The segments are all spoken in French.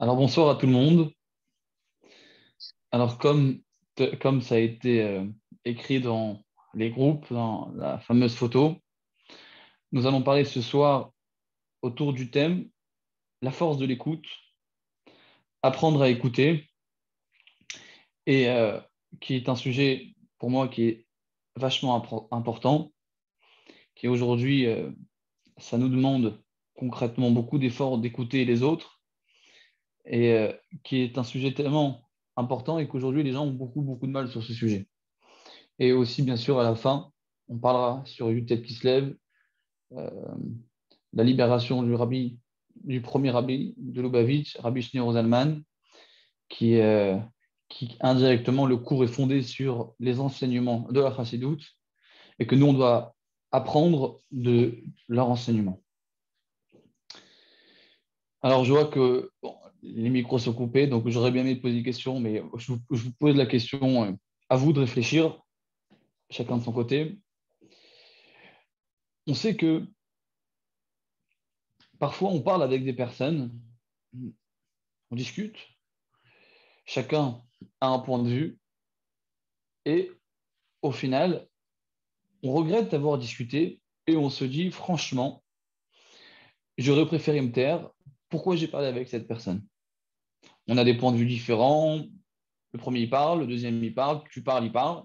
Alors bonsoir à tout le monde. Alors comme ça a été écrit dans les groupes, dans la fameuse photo, nous allons parler ce soir autour du thème la force de l'écoute, apprendre à écouter, et qui est un sujet pour moi qui est vachement important, qui aujourd'hui, ça nous demande concrètement beaucoup d'efforts d'écouter les autres, et qui est un sujet tellement important et qu'aujourd'hui les gens ont beaucoup de mal sur ce sujet. Et aussi, bien sûr, à la fin, on parlera sur Une tête qui se lève, euh, la libération du premier rabbi de Lubavitch, Rabbi Shneur Zalman, qui, euh, qui indirectement, le cours est fondé sur les enseignements de la Chassidoute et que nous, on doit apprendre de leur enseignement. Alors, je vois que bon, les micros sont coupés, donc j'aurais bien aimé poser des questions, mais je vous pose la question, à vous de réfléchir, chacun de son côté. On sait que parfois, on parle avec des personnes, on discute, chacun a un point de vue, et au final, on regrette d'avoir discuté et on se dit, franchement, j'aurais préféré me taire. Pourquoi j'ai parlé avec cette personne? On a des points de vue différents. Le premier, il parle, le deuxième, il parle, tu parles, il parle.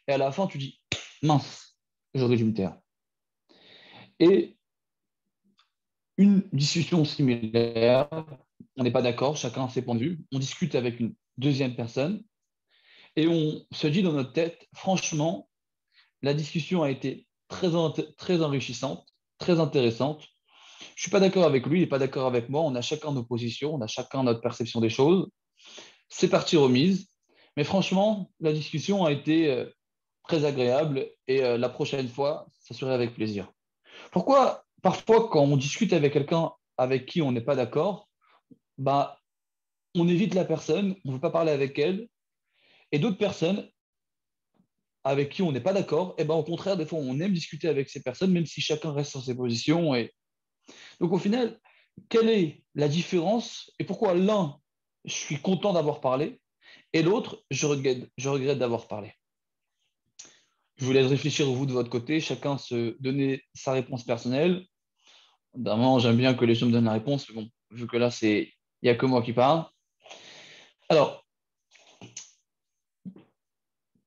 Et à la fin, tu dis, mince, j'aurais dû me taire. Et une discussion similaire, on n'est pas d'accord, chacun a ses points de vue. On discute avec une deuxième personne et on se dit dans notre tête, franchement, la discussion a été très enrichissante, très intéressante. Je ne suis pas d'accord avec lui, il n'est pas d'accord avec moi. On a chacun nos positions, on a chacun notre perception des choses. C'est parti remise. Mais franchement, la discussion a été très agréable et la prochaine fois, ça serait avec plaisir. Pourquoi parfois, quand on discute avec quelqu'un avec qui on n'est pas d'accord, bah, on évite la personne, on ne veut pas parler avec elle, et d'autres personnes avec qui on n'est pas d'accord, et ben au contraire, des fois, on aime discuter avec ces personnes, même si chacun reste sur ses positions. Et donc, au final, quelle est la différence et pourquoi l'un, je suis content d'avoir parlé et l'autre, je regrette d'avoir parlé? Je vous laisse réfléchir, vous, de votre côté, chacun se donner sa réponse personnelle. Évidemment, j'aime bien que les gens me donnent la réponse, mais bon, vu que là, il n'y a que moi qui parle. Alors,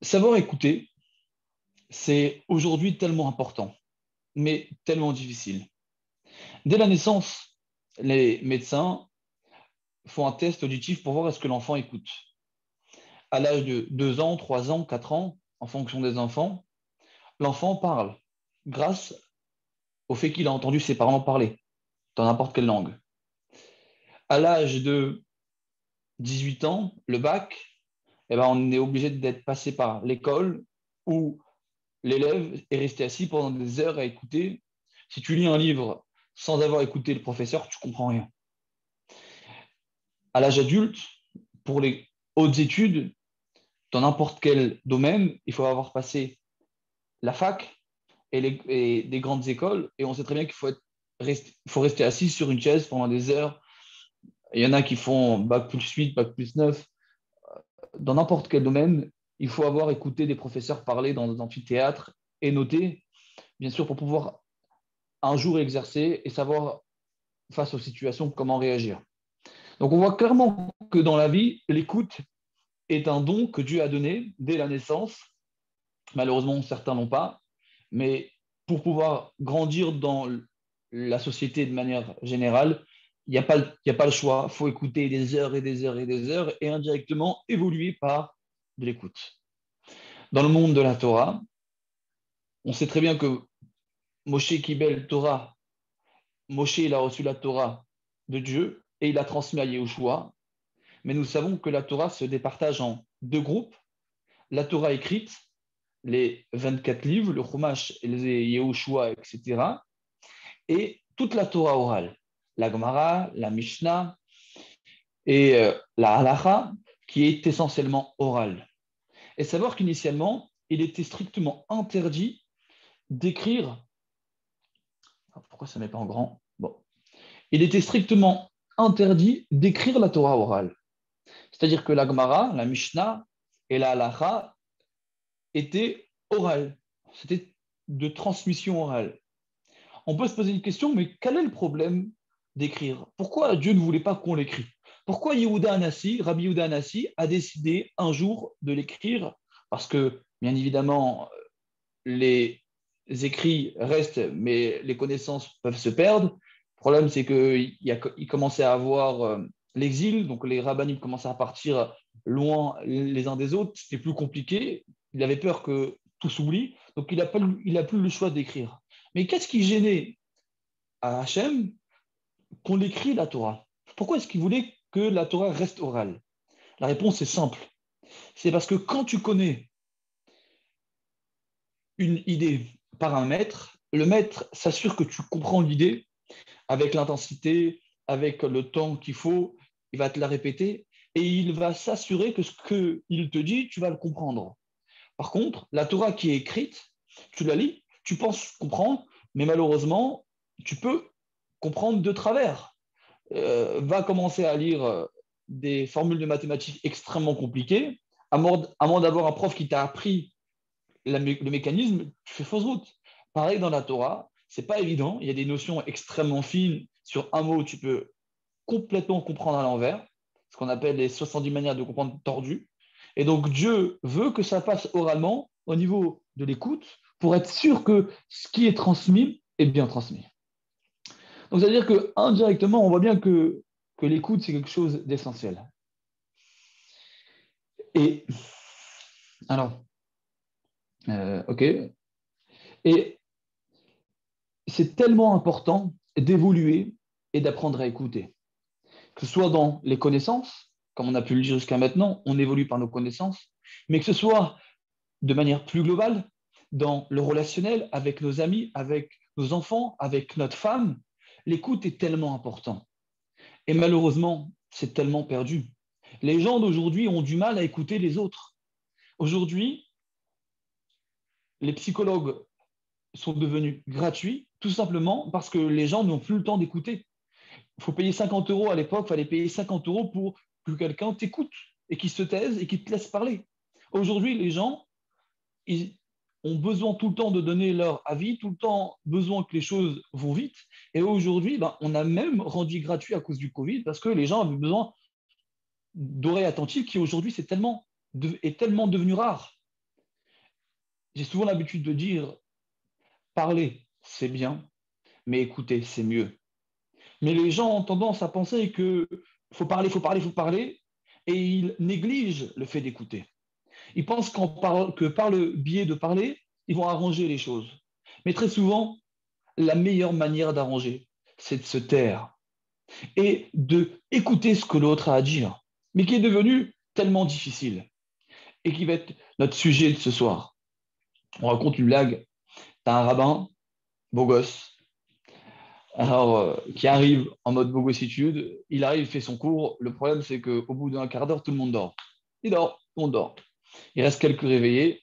savoir écouter, c'est aujourd'hui tellement important, mais tellement difficile. Dès la naissance, les médecins font un test auditif pour voir est-ce que l'enfant écoute. À l'âge de 2 ans, 3 ans, 4 ans, en fonction des enfants, l'enfant parle grâce au fait qu'il a entendu ses parents parler dans n'importe quelle langue. À l'âge de 18 ans, le bac, eh ben, on est obligé d'être passé par l'école où l'élève est resté assis pendant des heures à écouter. Si tu lis un livre sans avoir écouté le professeur, tu ne comprends rien. À l'âge adulte, pour les hautes études, dans n'importe quel domaine, il faut avoir passé la fac et des grandes écoles, et on sait très bien faut rester assis sur une chaise pendant des heures. Il y en a qui font bac plus 8, bac plus 9. Dans n'importe quel domaine, il faut avoir écouté des professeurs parler dans des amphithéâtres et noter, bien sûr, pour pouvoir un jour exercer et savoir face aux situations comment réagir. Donc on voit clairement que dans la vie, l'écoute est un don que Dieu a donné dès la naissance. Malheureusement, certains n'ont pas, mais pour pouvoir grandir dans la société de manière générale, il n'y a pas le choix. Il faut écouter des heures et des heures et des heures et indirectement évoluer par de l'écoute. Dans le monde de la Torah, on sait très bien que Moshe Kibel Torah, Moshe il a reçu la Torah de Dieu et il a transmis à Yehoshua. Mais nous savons que la Torah se départage en deux groupes. La Torah écrite, les 24 livres, le Chumash, les Yehoshua, etc. Et toute la Torah orale, la Gemara, la Mishnah et la Halacha, qui est essentiellement orale. Et savoir qu'initialement, il était strictement interdit d'écrire. Pourquoi ça ne met pas en grand? Bon. Il était strictement interdit d'écrire la Torah orale. C'est-à-dire que la Gemara, la Mishnah et la Halacha étaient orales. C'était de transmission orale. On peut se poser une question, mais quel est le problème d'écrire? Pourquoi Dieu ne voulait pas qu'on l'écrit? Pourquoi Rabbi Yehuda Anassi, a décidé un jour de l'écrire? Parce que, bien évidemment, les écrits restent, mais les connaissances peuvent se perdre. Le problème, c'est qu'il commençait à avoir l'exil, donc les rabbinim commençaient à partir loin les uns des autres. C'était plus compliqué. Il avait peur que tout s'oublie, donc il a plus le choix d'écrire. Mais qu'est-ce qui gênait à Hachem qu'on écrit la Torah? Pourquoi est-ce qu'il voulait que la Torah reste orale? La réponse est simple. C'est parce que quand tu connais une idée par un maître, le maître s'assure que tu comprends l'idée avec l'intensité, avec le temps qu'il faut, il va te la répéter et il va s'assurer que ce qu'il te dit, tu vas le comprendre. Par contre, la Torah qui est écrite, tu la lis, tu penses comprendre, mais malheureusement, tu peux comprendre de travers. Va commencer à lire des formules de mathématiques extrêmement compliquées, à moins d'avoir un prof qui t'a appris le mécanisme, tu fais fausse route. Pareil dans la Torah, c'est pas évident. Il y a des notions extrêmement fines. Sur un mot, tu peux complètement comprendre à l'envers, ce qu'on appelle les 70 manières de comprendre tordues. Et donc, Dieu veut que ça passe oralement au niveau de l'écoute pour être sûr que ce qui est transmis est bien transmis. Donc, c'est-à-dire qu'indirectement, on voit bien que l'écoute, c'est quelque chose d'essentiel. Et alors, OK. Et c'est tellement important d'évoluer et d'apprendre à écouter. Que ce soit dans les connaissances, comme on a pu le dire jusqu'à maintenant, on évolue par nos connaissances, mais que ce soit de manière plus globale, dans le relationnel avec nos amis, avec nos enfants, avec notre femme, l'écoute est tellement important. Et malheureusement, c'est tellement perdu. Les gens d'aujourd'hui ont du mal à écouter les autres. Aujourd'hui, les psychologues sont devenus gratuits, tout simplement parce que les gens n'ont plus le temps d'écouter. Il faut payer 50 euros à l'époque, il fallait payer 50 euros pour que quelqu'un t'écoute et qu'il se taise et qu'il te laisse parler. Aujourd'hui, les gens, ils ont besoin tout le temps de donner leur avis, tout le temps besoin que les choses vont vite. Et aujourd'hui, on a même rendu gratuit à cause du Covid parce que les gens avaient besoin d'oreilles attentives qui aujourd'hui est tellement devenu rare. J'ai souvent l'habitude de dire, parler, c'est bien, mais écouter, c'est mieux. Mais les gens ont tendance à penser qu'il faut parler, il faut parler, il faut parler, et ils négligent le fait d'écouter. Ils pensent que par le biais de parler, ils vont arranger les choses. Mais très souvent, la meilleure manière d'arranger, c'est de se taire et de écouter ce que l'autre a à dire, mais qui est devenu tellement difficile et qui va être notre sujet de ce soir. On raconte une blague. T'as un rabbin, beau gosse, qui arrive en mode bogossitude, il arrive, il fait son cours. Le problème, c'est qu'au bout d'un quart d'heure, tout le monde dort. Il dort, on dort. Il reste quelques réveillés.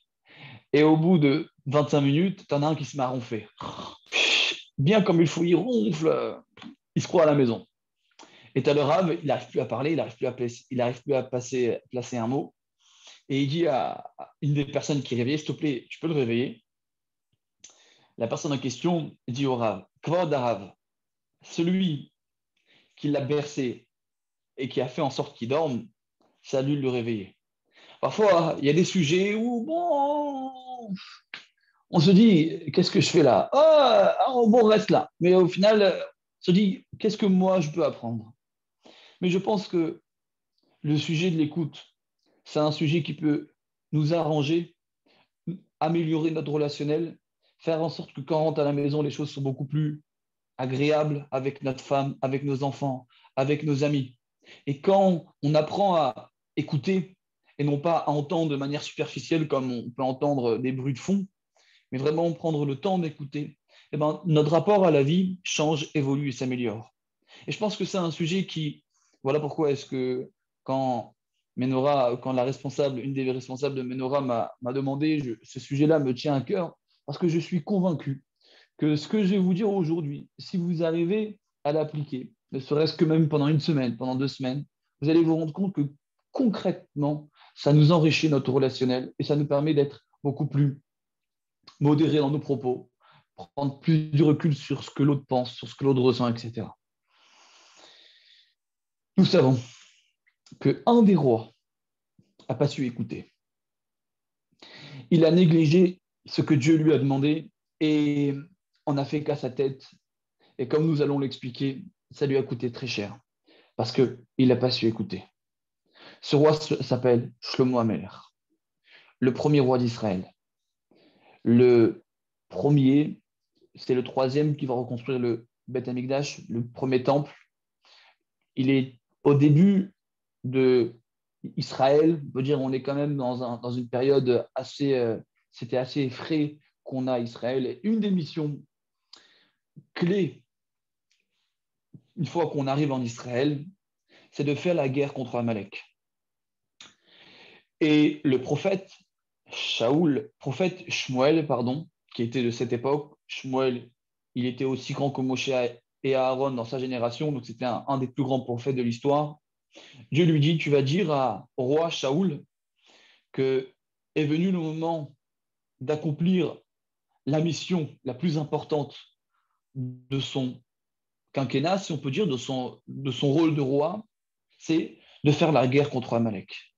Et au bout de 25 minutes, t'en as un qui se met à ronfler. Bien comme il faut, il ronfle. Il se croit à la maison. Et t'as le rave, il n'arrive plus à parler, il n'arrive plus à placer un mot. Et il dit à une des personnes qui est réveillée, s'il te plaît, tu peux le réveiller. La personne en question dit au rave, Kvod Rav, celui qui l'a bercé et qui a fait en sorte qu'il dorme, c'est à lui de le réveiller. Parfois, il y a des sujets où, bon, on se dit, qu'est-ce que je fais là? Bon, on reste là. Mais au final, on se dit, qu'est-ce que moi je peux apprendre? Mais je pense que le sujet de l'écoute, c'est un sujet qui peut nous arranger, améliorer notre relationnel, faire en sorte que quand on rentre à la maison, les choses sont beaucoup plus agréables avec notre femme, avec nos enfants, avec nos amis. Et quand on apprend à écouter et non pas à entendre de manière superficielle comme on peut entendre des bruits de fond, mais vraiment prendre le temps d'écouter, eh ben, notre rapport à la vie change, évolue et s'améliore. Et je pense que c'est un sujet voilà pourquoi est-ce que quand quand une des responsables de Menorah m'a demandé, ce sujet-là me tient à cœur, parce que je suis convaincu que ce que je vais vous dire aujourd'hui, si vous arrivez à l'appliquer, ne serait-ce que même pendant une semaine, pendant 2 semaines, vous allez vous rendre compte que concrètement, ça nous enrichit notre relationnel et ça nous permet d'être beaucoup plus modérés dans nos propos, prendre plus de recul sur ce que l'autre pense, sur ce que l'autre ressent, etc. Nous savons qu'un des rois n'a pas su écouter. Il a négligé ce que Dieu lui a demandé et en a fait qu'à sa tête. Et comme nous allons l'expliquer, ça lui a coûté très cher parce qu'il n'a pas su écouter. Ce roi s'appelle Shlomo Ameler, le premier roi d'Israël. Le premier, c'est le troisième qui va reconstruire le Beth Amikdash, le premier temple. Il est au début de Israël, on peut dire on est quand même dans une période assez, c'était assez frais qu'on a à Israël. Et une des missions clés, une fois qu'on arrive en Israël, c'est de faire la guerre contre Amalek. Et le prophète prophète Shmuel, pardon, qui était de cette époque, Shmuel, il était aussi grand que Moshe et Aaron dans sa génération, donc c'était un des plus grands prophètes de l'histoire. Dieu lui dit, tu vas dire au roi Shaoul que est venu le moment d'accomplir la mission la plus importante de son quinquennat, si on peut dire, de son rôle de roi, c'est de faire la guerre contre Amalek.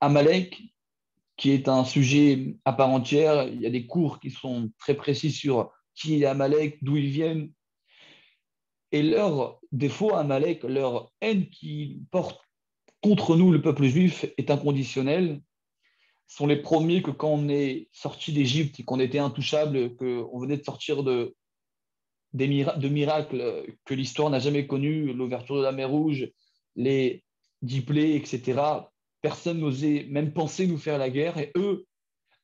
Amalek, qui est un sujet à part entière, il y a des cours qui sont très précis sur qui est Amalek, d'où ils viennent, et leur défaut à Amalek, leur haine qu'ils portent contre nous, le peuple juif, est inconditionnelle. Sont les premiers que quand on est sorti d'Égypte et qu'on était intouchable, qu'on venait de sortir de miracles que l'histoire n'a jamais connus, l'ouverture de la mer Rouge, les 10 plaies, etc. Personne n'osait même penser nous faire la guerre. Et eux,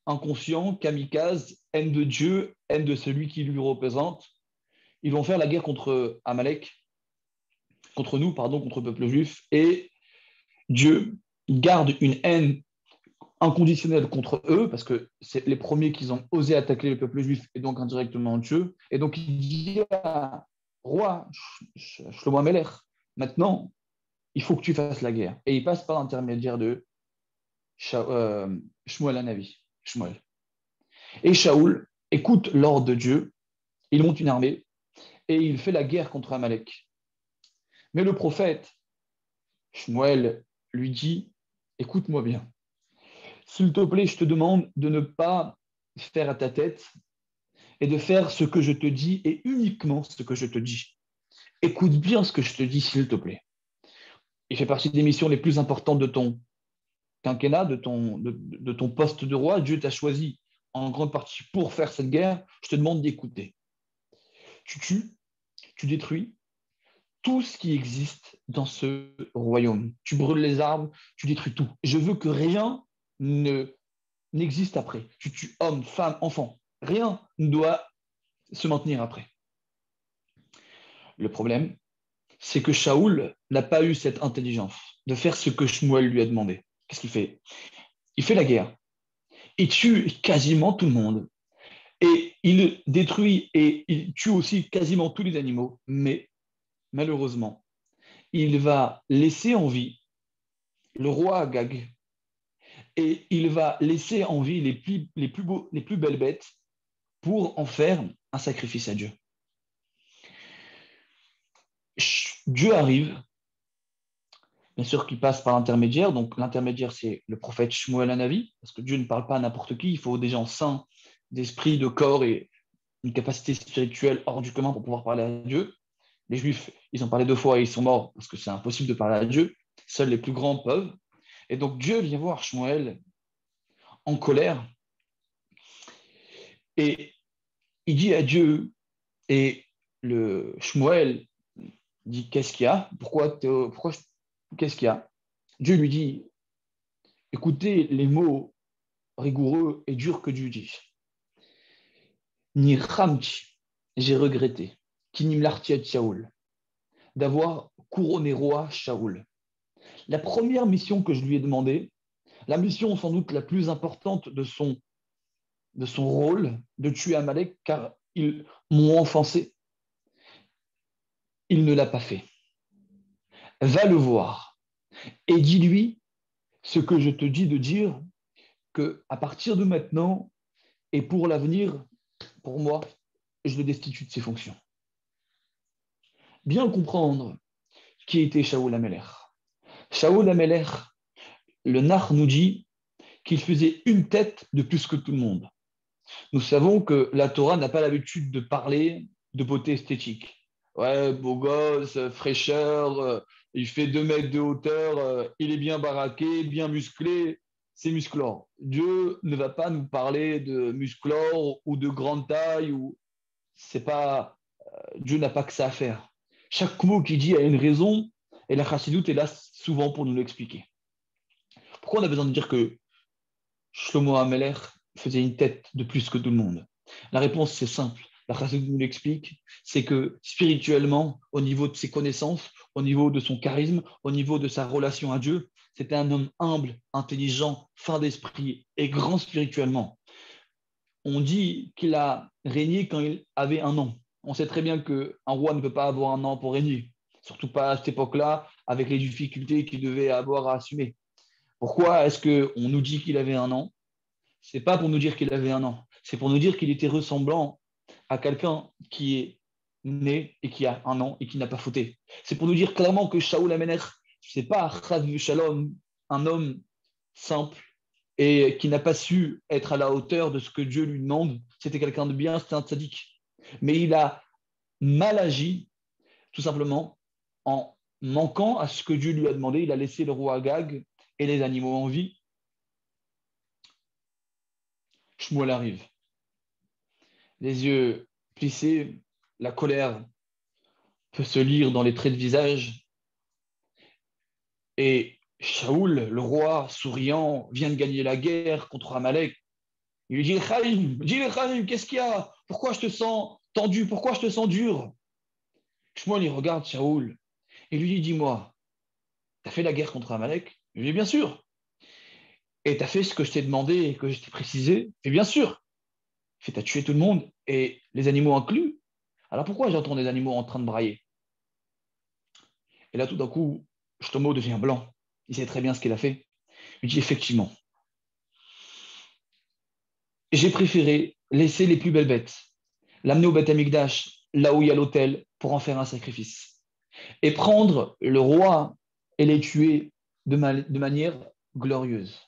inconscients, kamikazes, haine de Dieu, haine de celui qui lui représente, ils vont faire la guerre contre Amalek, contre nous, pardon, contre le peuple juif. Et Dieu garde une haine inconditionnelle contre eux, parce que c'est les premiers qui ont osé attaquer le peuple juif et donc indirectement Dieu. Et donc il dit à roi Shlomo Ameler, maintenant, il faut que tu fasses la guerre. Et il passe par l'intermédiaire de Shmuel Hanavi. Shmuel. Et Shaoul écoute l'ordre de Dieu, il monte une armée et il fait la guerre contre Amalek. Mais le prophète Shmuel lui dit, écoute-moi bien, s'il te plaît, je te demande de ne pas faire à ta tête et de faire ce que je te dis et uniquement ce que je te dis. Écoute bien ce que je te dis, s'il te plaît. Il fait partie des missions les plus importantes de ton quinquennat, de ton poste de roi. Dieu t'a choisi en grande partie pour faire cette guerre. Je te demande d'écouter. Tu tues, tu détruis tout ce qui existe dans ce royaume. Tu brûles les arbres, tu détruis tout. Je veux que rien n'existe après. Tu tues hommes, femmes, enfants. Rien ne doit se maintenir après. Le problème, c'est que Shaoul n'a pas eu cette intelligence de faire ce que Shmuel lui a demandé. Qu'est-ce qu'il fait? Il fait la guerre. Il tue quasiment tout le monde. Et il détruit et il tue aussi quasiment tous les animaux. Mais malheureusement, il va laisser en vie le roi Agag et il va laisser en vie les plus belles bêtes pour en faire un sacrifice à Dieu. Dieu arrive, bien sûr qu'il passe par l'intermédiaire, donc l'intermédiaire c'est le prophète Shmuel Hanavi, parce que Dieu ne parle pas à n'importe qui, il faut des gens saints d'esprit, de corps et une capacité spirituelle hors du commun pour pouvoir parler à Dieu. Les Juifs, ils ont parlé 2 fois et ils sont morts parce que c'est impossible de parler à Dieu, seuls les plus grands peuvent. Et donc Dieu vient voir Shmuel en colère et il dit à Dieu, et le Shmuel dit qu'est-ce qu'il y a? Qu'est-ce qu'il y a? Dieu lui dit, écoutez les mots rigoureux et durs que Dieu dit. Ni Ramti, j'ai regretté, qui nimlarti Shaoul, d'avoir couronné roi Shaoul. La première mission que je lui ai demandée, la mission sans doute la plus importante de son rôle, de tuer Amalek, car ils m'ont offensé. il ne l'a pas fait. Va le voir et dis-lui ce que je te dis de dire, que à partir de maintenant et pour l'avenir, pour moi, je le destitue de ses fonctions. Bien comprendre qui était Shaoul Amelech. Shaoul Amelech, le Nar nous dit qu'il faisait une tête de plus que tout le monde. Nous savons que la Torah n'a pas l'habitude de parler de beauté esthétique. Ouais, beau gosse, fraîcheur, il fait 2 mètres de hauteur, il est bien baraqué, bien musclé, c'est musclore. Dieu ne va pas nous parler de musclore ou de grande taille, ou c'est pas, Dieu n'a pas que ça à faire. Chaque mot qu'il dit a une raison, et la chassidoute est là souvent pour nous l'expliquer. Pourquoi on a besoin de dire que Shlomo Amelech faisait une tête de plus que tout le monde? La réponse, c'est simple. La Chassidut nous l'explique, c'est que spirituellement, au niveau de ses connaissances, au niveau de son charisme, au niveau de sa relation à Dieu, c'était un homme humble, intelligent, fin d'esprit et grand spirituellement. On dit qu'il a régné quand il avait 1 an. On sait très bien qu'un roi ne peut pas avoir 1 an pour régner, surtout pas à cette époque-là, avec les difficultés qu'il devait avoir à assumer. Pourquoi est-ce qu'on nous dit qu'il avait 1 an? C'est pas pour nous dire qu'il avait 1 an, c'est pour nous dire qu'il était ressemblant à quelqu'un qui est né et qui a 1 an et qui n'a pas fauté. C'est pour nous dire clairement que Shaoul Amenech, c'est pas Chad Shalom, un homme simple et qui n'a pas su être à la hauteur de ce que Dieu lui demande. C'était quelqu'un de bien, c'était un tzaddik. Mais il a mal agi, tout simplement, en manquant à ce que Dieu lui a demandé. Il a laissé le roi Agag et les animaux en vie. Shmuel arrive, les yeux plissés, la colère peut se lire dans les traits de visage. Et Shaoul, le roi, souriant, vient de gagner la guerre contre Amalek. Il lui dit, Chaim, qu'est-ce qu'il y a? Pourquoi je te sens tendu? Pourquoi je te sens dur? Shmuel, il regarde Shaoul et lui dit, dis-moi, tu as fait la guerre contre Amalek? Il lui dit, bien sûr. Et tu as fait ce que je t'ai demandé et que je t'ai précisé? Et bien sûr. Tu as tué tout le monde et les animaux inclus. Alors pourquoi j'entends des animaux en train de brailler? Et là, tout d'un coup, Shlomo devient blanc. Il sait très bien ce qu'il a fait. Il dit, effectivement, j'ai préféré laisser les plus belles bêtes, l'amener au Beth Amikdash, là où il y a l'autel, pour en faire un sacrifice. Et prendre le roi et les tuer de manière glorieuse.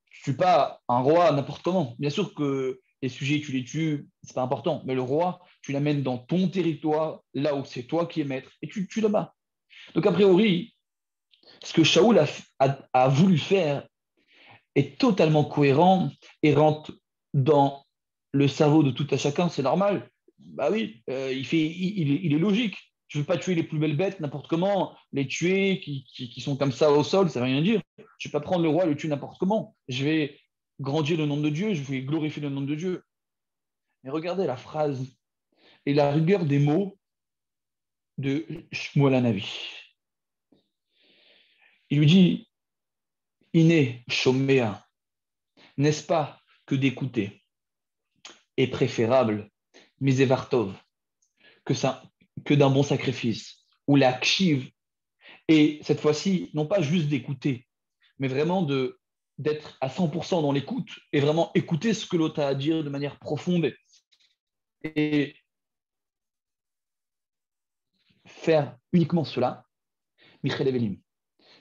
Tu ne tues pas un roi n'importe comment. Bien sûr que les sujets, tu les tues, c'est pas important. Mais le roi, tu l'amènes dans ton territoire, là où c'est toi qui es maître, et tu le tues là-bas. Donc, a priori, ce que Shaoul a voulu faire est totalement cohérent et rentre dans le cerveau de tout à chacun, c'est normal. Bah oui, il est logique. Je ne veux pas tuer les plus belles bêtes n'importe comment, les tuer qui sont comme ça au sol, ça ne veut rien dire. Je ne vais pas prendre le roi et le tuer n'importe comment. Je vais grandir le nom de Dieu, je vais glorifier le nom de Dieu. Mais regardez la phrase et la rigueur des mots de Shmuel Hanavi. Il lui dit, Iné, Shomea, n'est-ce pas que d'écouter est préférable, Misevartov, que d'un bon sacrifice, ou la kshiv, et cette fois-ci, non pas juste d'écouter, mais vraiment d'être à 100% dans l'écoute et vraiment écouter ce que l'autre a à dire de manière profonde et faire uniquement cela, Michel Evelim,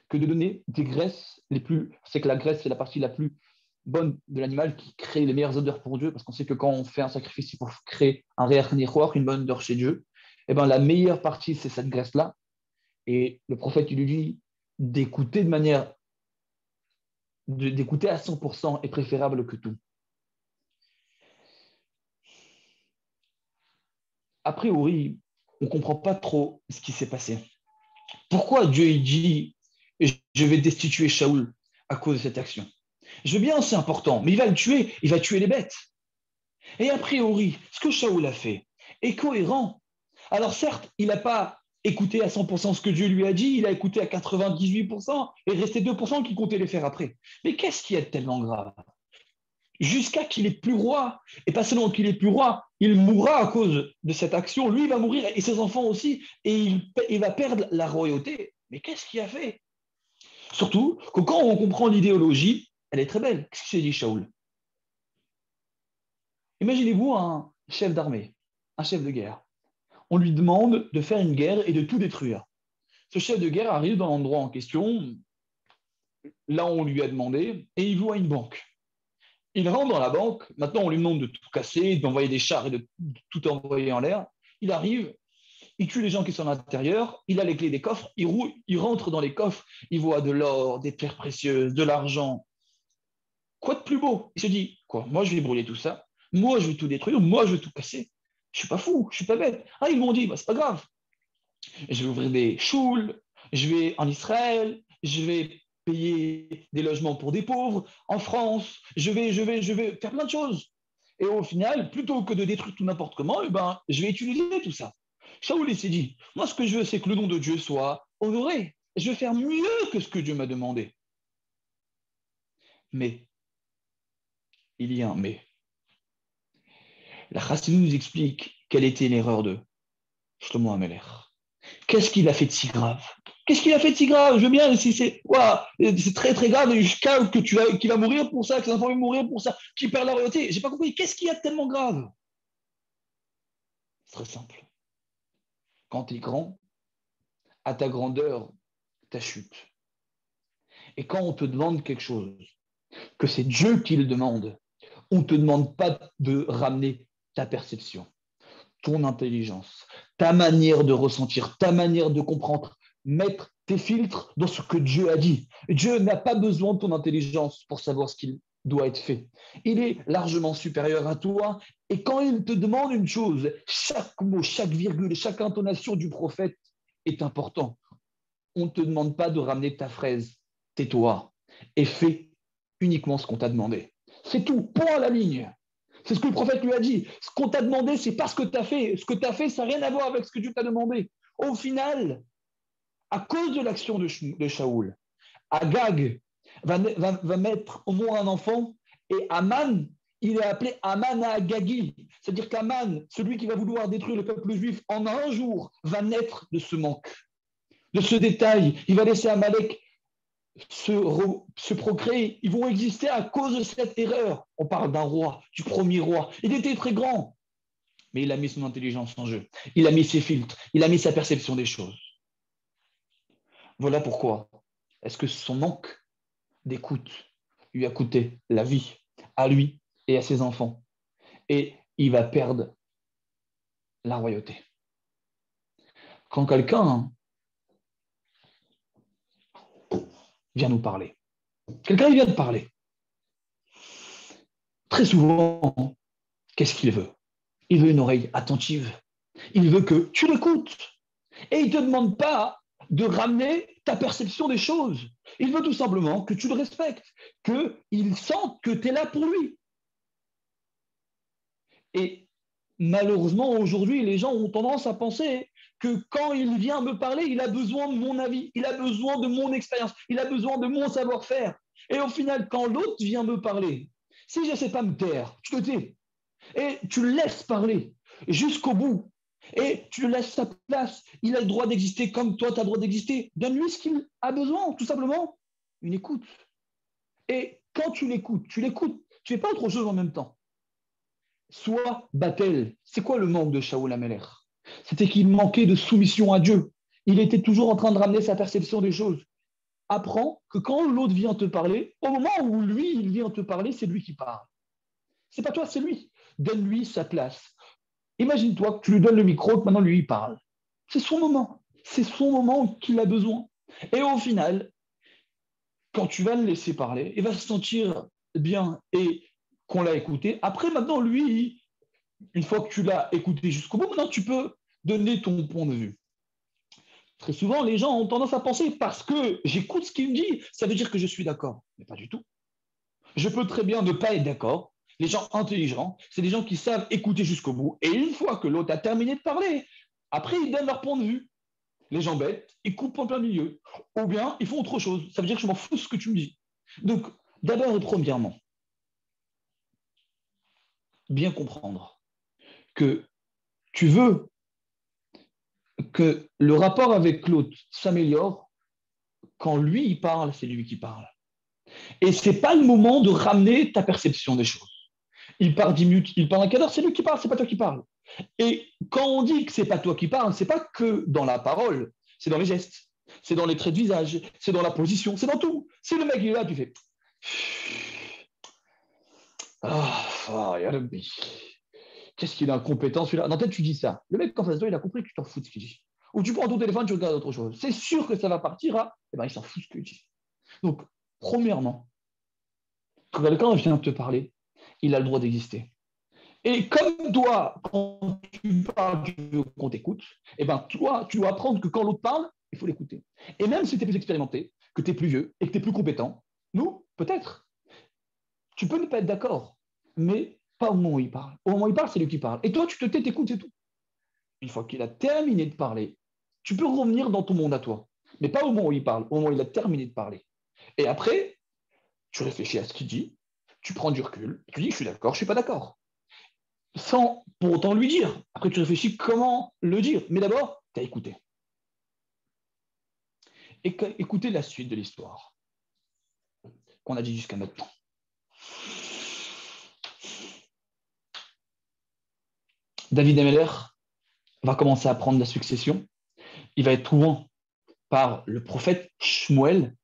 que de donner des graisses les plus. C'est que la graisse, c'est la partie la plus bonne de l'animal qui crée les meilleures odeurs pour Dieu, parce qu'on sait que quand on fait un sacrifice, c'est pour créer un réach nichoir, une bonne odeur chez Dieu. Et bien, la meilleure partie, c'est cette graisse-là. Et le prophète, il lui dit d'écouter d'écouter à 100% est préférable que tout. A priori, on ne comprend pas trop ce qui s'est passé. Pourquoi Dieu il dit je vais destituer Shaoul à cause de cette action? Je veux bien, c'est important, mais il va le tuer, il va tuer les bêtes. Et a priori, ce que Shaoul a fait est cohérent. Alors certes, il n'a pas écouté à 100% ce que Dieu lui a dit, il a écouté à 98% et il restait 2% qui comptait les faire après. Mais qu'est-ce qui est tellement grave? jusqu'à qu'il est plus roi. Et pas seulement qu'il est plus roi, il mourra à cause de cette action. Lui, il va mourir et ses enfants aussi. Et il va perdre la royauté. Mais qu'est-ce qu'il a fait? Surtout que quand on comprend l'idéologie, elle est très belle. Qu'est-ce que s'est dit Shaoul? Imaginez-vous un chef d'armée, un chef de guerre. On lui demande de faire une guerre et de tout détruire. Ce chef de guerre arrive dans l'endroit en question, là où on lui a demandé, et il voit une banque. Il rentre dans la banque, maintenant on lui demande de tout casser, d'envoyer des chars et de tout envoyer en l'air. Il arrive, il tue les gens qui sont à l'intérieur, il a les clés des coffres, il rentre dans les coffres, il voit de l'or, des pierres précieuses, de l'argent. Quoi de plus beau? Il se dit, quoi, moi je vais brûler tout ça, moi je vais tout détruire, moi je vais tout casser. Je suis pas fou, je suis pas bête. Ah, ils m'ont dit, bah, c'est pas grave, je vais ouvrir des choules, je vais en Israël, je vais payer des logements pour des pauvres en France, je vais faire plein de choses. Et au final, plutôt que de détruire tout n'importe comment, eh ben, je vais utiliser tout ça. Shaoul s'est dit, moi ce que je veux, c'est que le nom de Dieu soit honoré. Je vais faire mieux que ce que Dieu m'a demandé. Mais, il y a un mais. La Chassidut nous explique quelle était l'erreur de Shlomo Ameler. Qu'est-ce qu'il a fait de si grave? Qu'est-ce qu'il a fait de si grave? Je veux bien, si c'est c'est très très grave, jusqu'à que qu'il va mourir pour ça, que ses enfants vont mourir pour ça, qu'il perd la royauté. J'ai pas compris. Qu'est-ce qu'il y a de tellement grave? C'est très simple. Quand tu es grand, à ta grandeur, ta chute. Et quand on te demande quelque chose, que c'est Dieu qui le demande, on ne te demande pas de ramener ta perception, ton intelligence, ta manière de ressentir, ta manière de comprendre, mettre tes filtres dans ce que Dieu a dit. Dieu n'a pas besoin de ton intelligence pour savoir ce qu'il doit être fait. Il est largement supérieur à toi. Et quand il te demande une chose, chaque mot, chaque virgule, chaque intonation du prophète est important. On ne te demande pas de ramener ta fraise. Tais-toi et fais uniquement ce qu'on t'a demandé. C'est tout, point à la ligne. C'est ce que le prophète lui a dit. Ce qu'on t'a demandé, c'est pas ce que tu as fait. Ce que tu as fait, ça n'a rien à voir avec ce que Dieu t'a demandé. Au final, à cause de l'action de Shaoul, Agag va mettre au monde un enfant et Aman, il est appelé Aman à Agagi. C'est-à-dire qu'Aman, celui qui va vouloir détruire le peuple juif en un jour, va naître de ce manque, de ce détail. Il va laisser Amalek se procréer. Ils vont exister à cause de cette erreur. On parle d'un roi, du premier roi. Il était très grand, mais il a mis son intelligence en jeu. Il a mis ses filtres, il a mis sa perception des choses. Voilà pourquoi est-ce que son manque d'écoute lui a coûté la vie à lui et à ses enfants. Et il va perdre la royauté. Quand quelqu'un vient nous parler, quelqu'un vient de parler, très souvent, qu'est-ce qu'il veut? Il veut une oreille attentive. Il veut que tu l'écoutes. Et il ne te demande pas de ramener ta perception des choses. Il veut tout simplement que tu le respectes, qu'il sente que tu es là pour lui. Et malheureusement, aujourd'hui, les gens ont tendance à penser que quand il vient me parler, il a besoin de mon avis, il a besoin de mon expérience, il a besoin de mon savoir-faire. Et au final, quand l'autre vient me parler, si je ne sais pas me taire, tu te tais et tu le laisses parler jusqu'au bout. Et tu le laisses sa place. Il a le droit d'exister comme toi, tu as le droit d'exister. Donne-lui ce qu'il a besoin, tout simplement. Une écoute. Et quand tu l'écoutes, tu l'écoutes. Tu ne fais pas autre chose en même temps. Soit Batel. C'est quoi le manque de Shaoul Ameler? C'était qu'il manquait de soumission à Dieu. Il était toujours en train de ramener sa perception des choses. Apprends que quand l'autre vient te parler, au moment où lui, il vient te parler, c'est lui qui parle. C'est pas toi, c'est lui. Donne-lui sa place. Imagine-toi que tu lui donnes le micro, que maintenant lui, il parle. C'est son moment. C'est son moment qu'il a besoin. Et au final, quand tu vas le laisser parler, il va se sentir bien et qu'on l'a écouté. Après, maintenant, lui, une fois que tu l'as écouté jusqu'au bout, maintenant, tu peux donner ton point de vue. Très souvent, les gens ont tendance à penser parce que j'écoute ce qu'il me dit, ça veut dire que je suis d'accord. Mais pas du tout. Je peux très bien ne pas être d'accord. Les gens intelligents, c'est des gens qui savent écouter jusqu'au bout. Et une fois que l'autre a terminé de parler, après, ils donnent leur point de vue. Les gens bêtes, ils coupent en plein milieu. Ou bien, ils font autre chose. Ça veut dire que je m'en fous de ce que tu me dis. Donc, d'abord et premièrement, bien comprendre que tu veux que le rapport avec l'autre s'améliore, quand lui il parle, c'est lui qui parle. Et ce n'est pas le moment de ramener ta perception des choses. Il parle 10 minutes, il parle un quart d'heure, c'est lui qui parle, c'est pas toi qui parle. Et quand on dit que c'est pas toi qui parle, c'est pas que dans la parole, c'est dans les gestes, c'est dans les traits de visage, c'est dans la position, c'est dans tout. Si le mec il est là, tu fais qu'est-ce qu'il est incompétent celui-là. Dans ta tête, tu dis ça. Le mec en face de toi, il a compris que tu t'en fous de ce qu'il dit. Ou tu prends ton téléphone, tu regardes autre chose. C'est sûr que ça va partir à. Eh ben, il s'en fout de ce qu'il dit. Donc, premièrement, quand quelqu'un vient te parler, il a le droit d'exister. Et comme toi, quand tu parles, tu veux qu'on t'écoute, eh ben toi, tu dois apprendre que quand l'autre parle, il faut l'écouter. Et même si tu es plus expérimenté, que tu es plus vieux et que tu es plus compétent, nous, peut-être, tu peux ne pas être d'accord, mais pas au moment où il parle. Au moment où il parle, c'est lui qui parle. Et toi, tu te tais, t'écoutes, c'est tout. Une fois qu'il a terminé de parler, tu peux revenir dans ton monde à toi. Mais pas au moment où il parle, au moment où il a terminé de parler. Et après, tu réfléchis à ce qu'il dit, tu prends du recul, tu dis je suis d'accord, je suis pas d'accord. Sans pour autant lui dire. Après, tu réfléchis comment le dire. Mais d'abord, tu as écouté. Et écouter la suite de l'histoire qu'on a dit jusqu'à maintenant. David Ameller va commencer à prendre la succession. Il va être trouvé par le prophète Shmuel.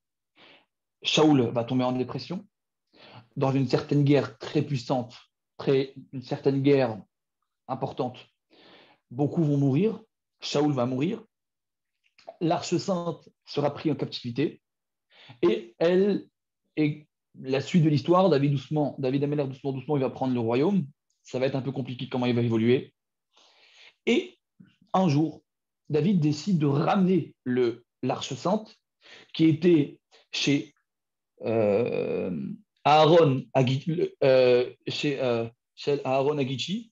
Shaoul va tomber en dépression. Dans une certaine guerre très puissante, une certaine guerre importante, beaucoup vont mourir. Shaoul va mourir. L'Arche sainte sera prise en captivité. Et elle, et la suite de l'histoire, David Ameller, doucement, doucement, il va prendre le royaume. Ça va être un peu compliqué comment il va évoluer. Et un jour, David décide de ramener l'Arche sainte qui était chez Aaron chez Aaron Agichi.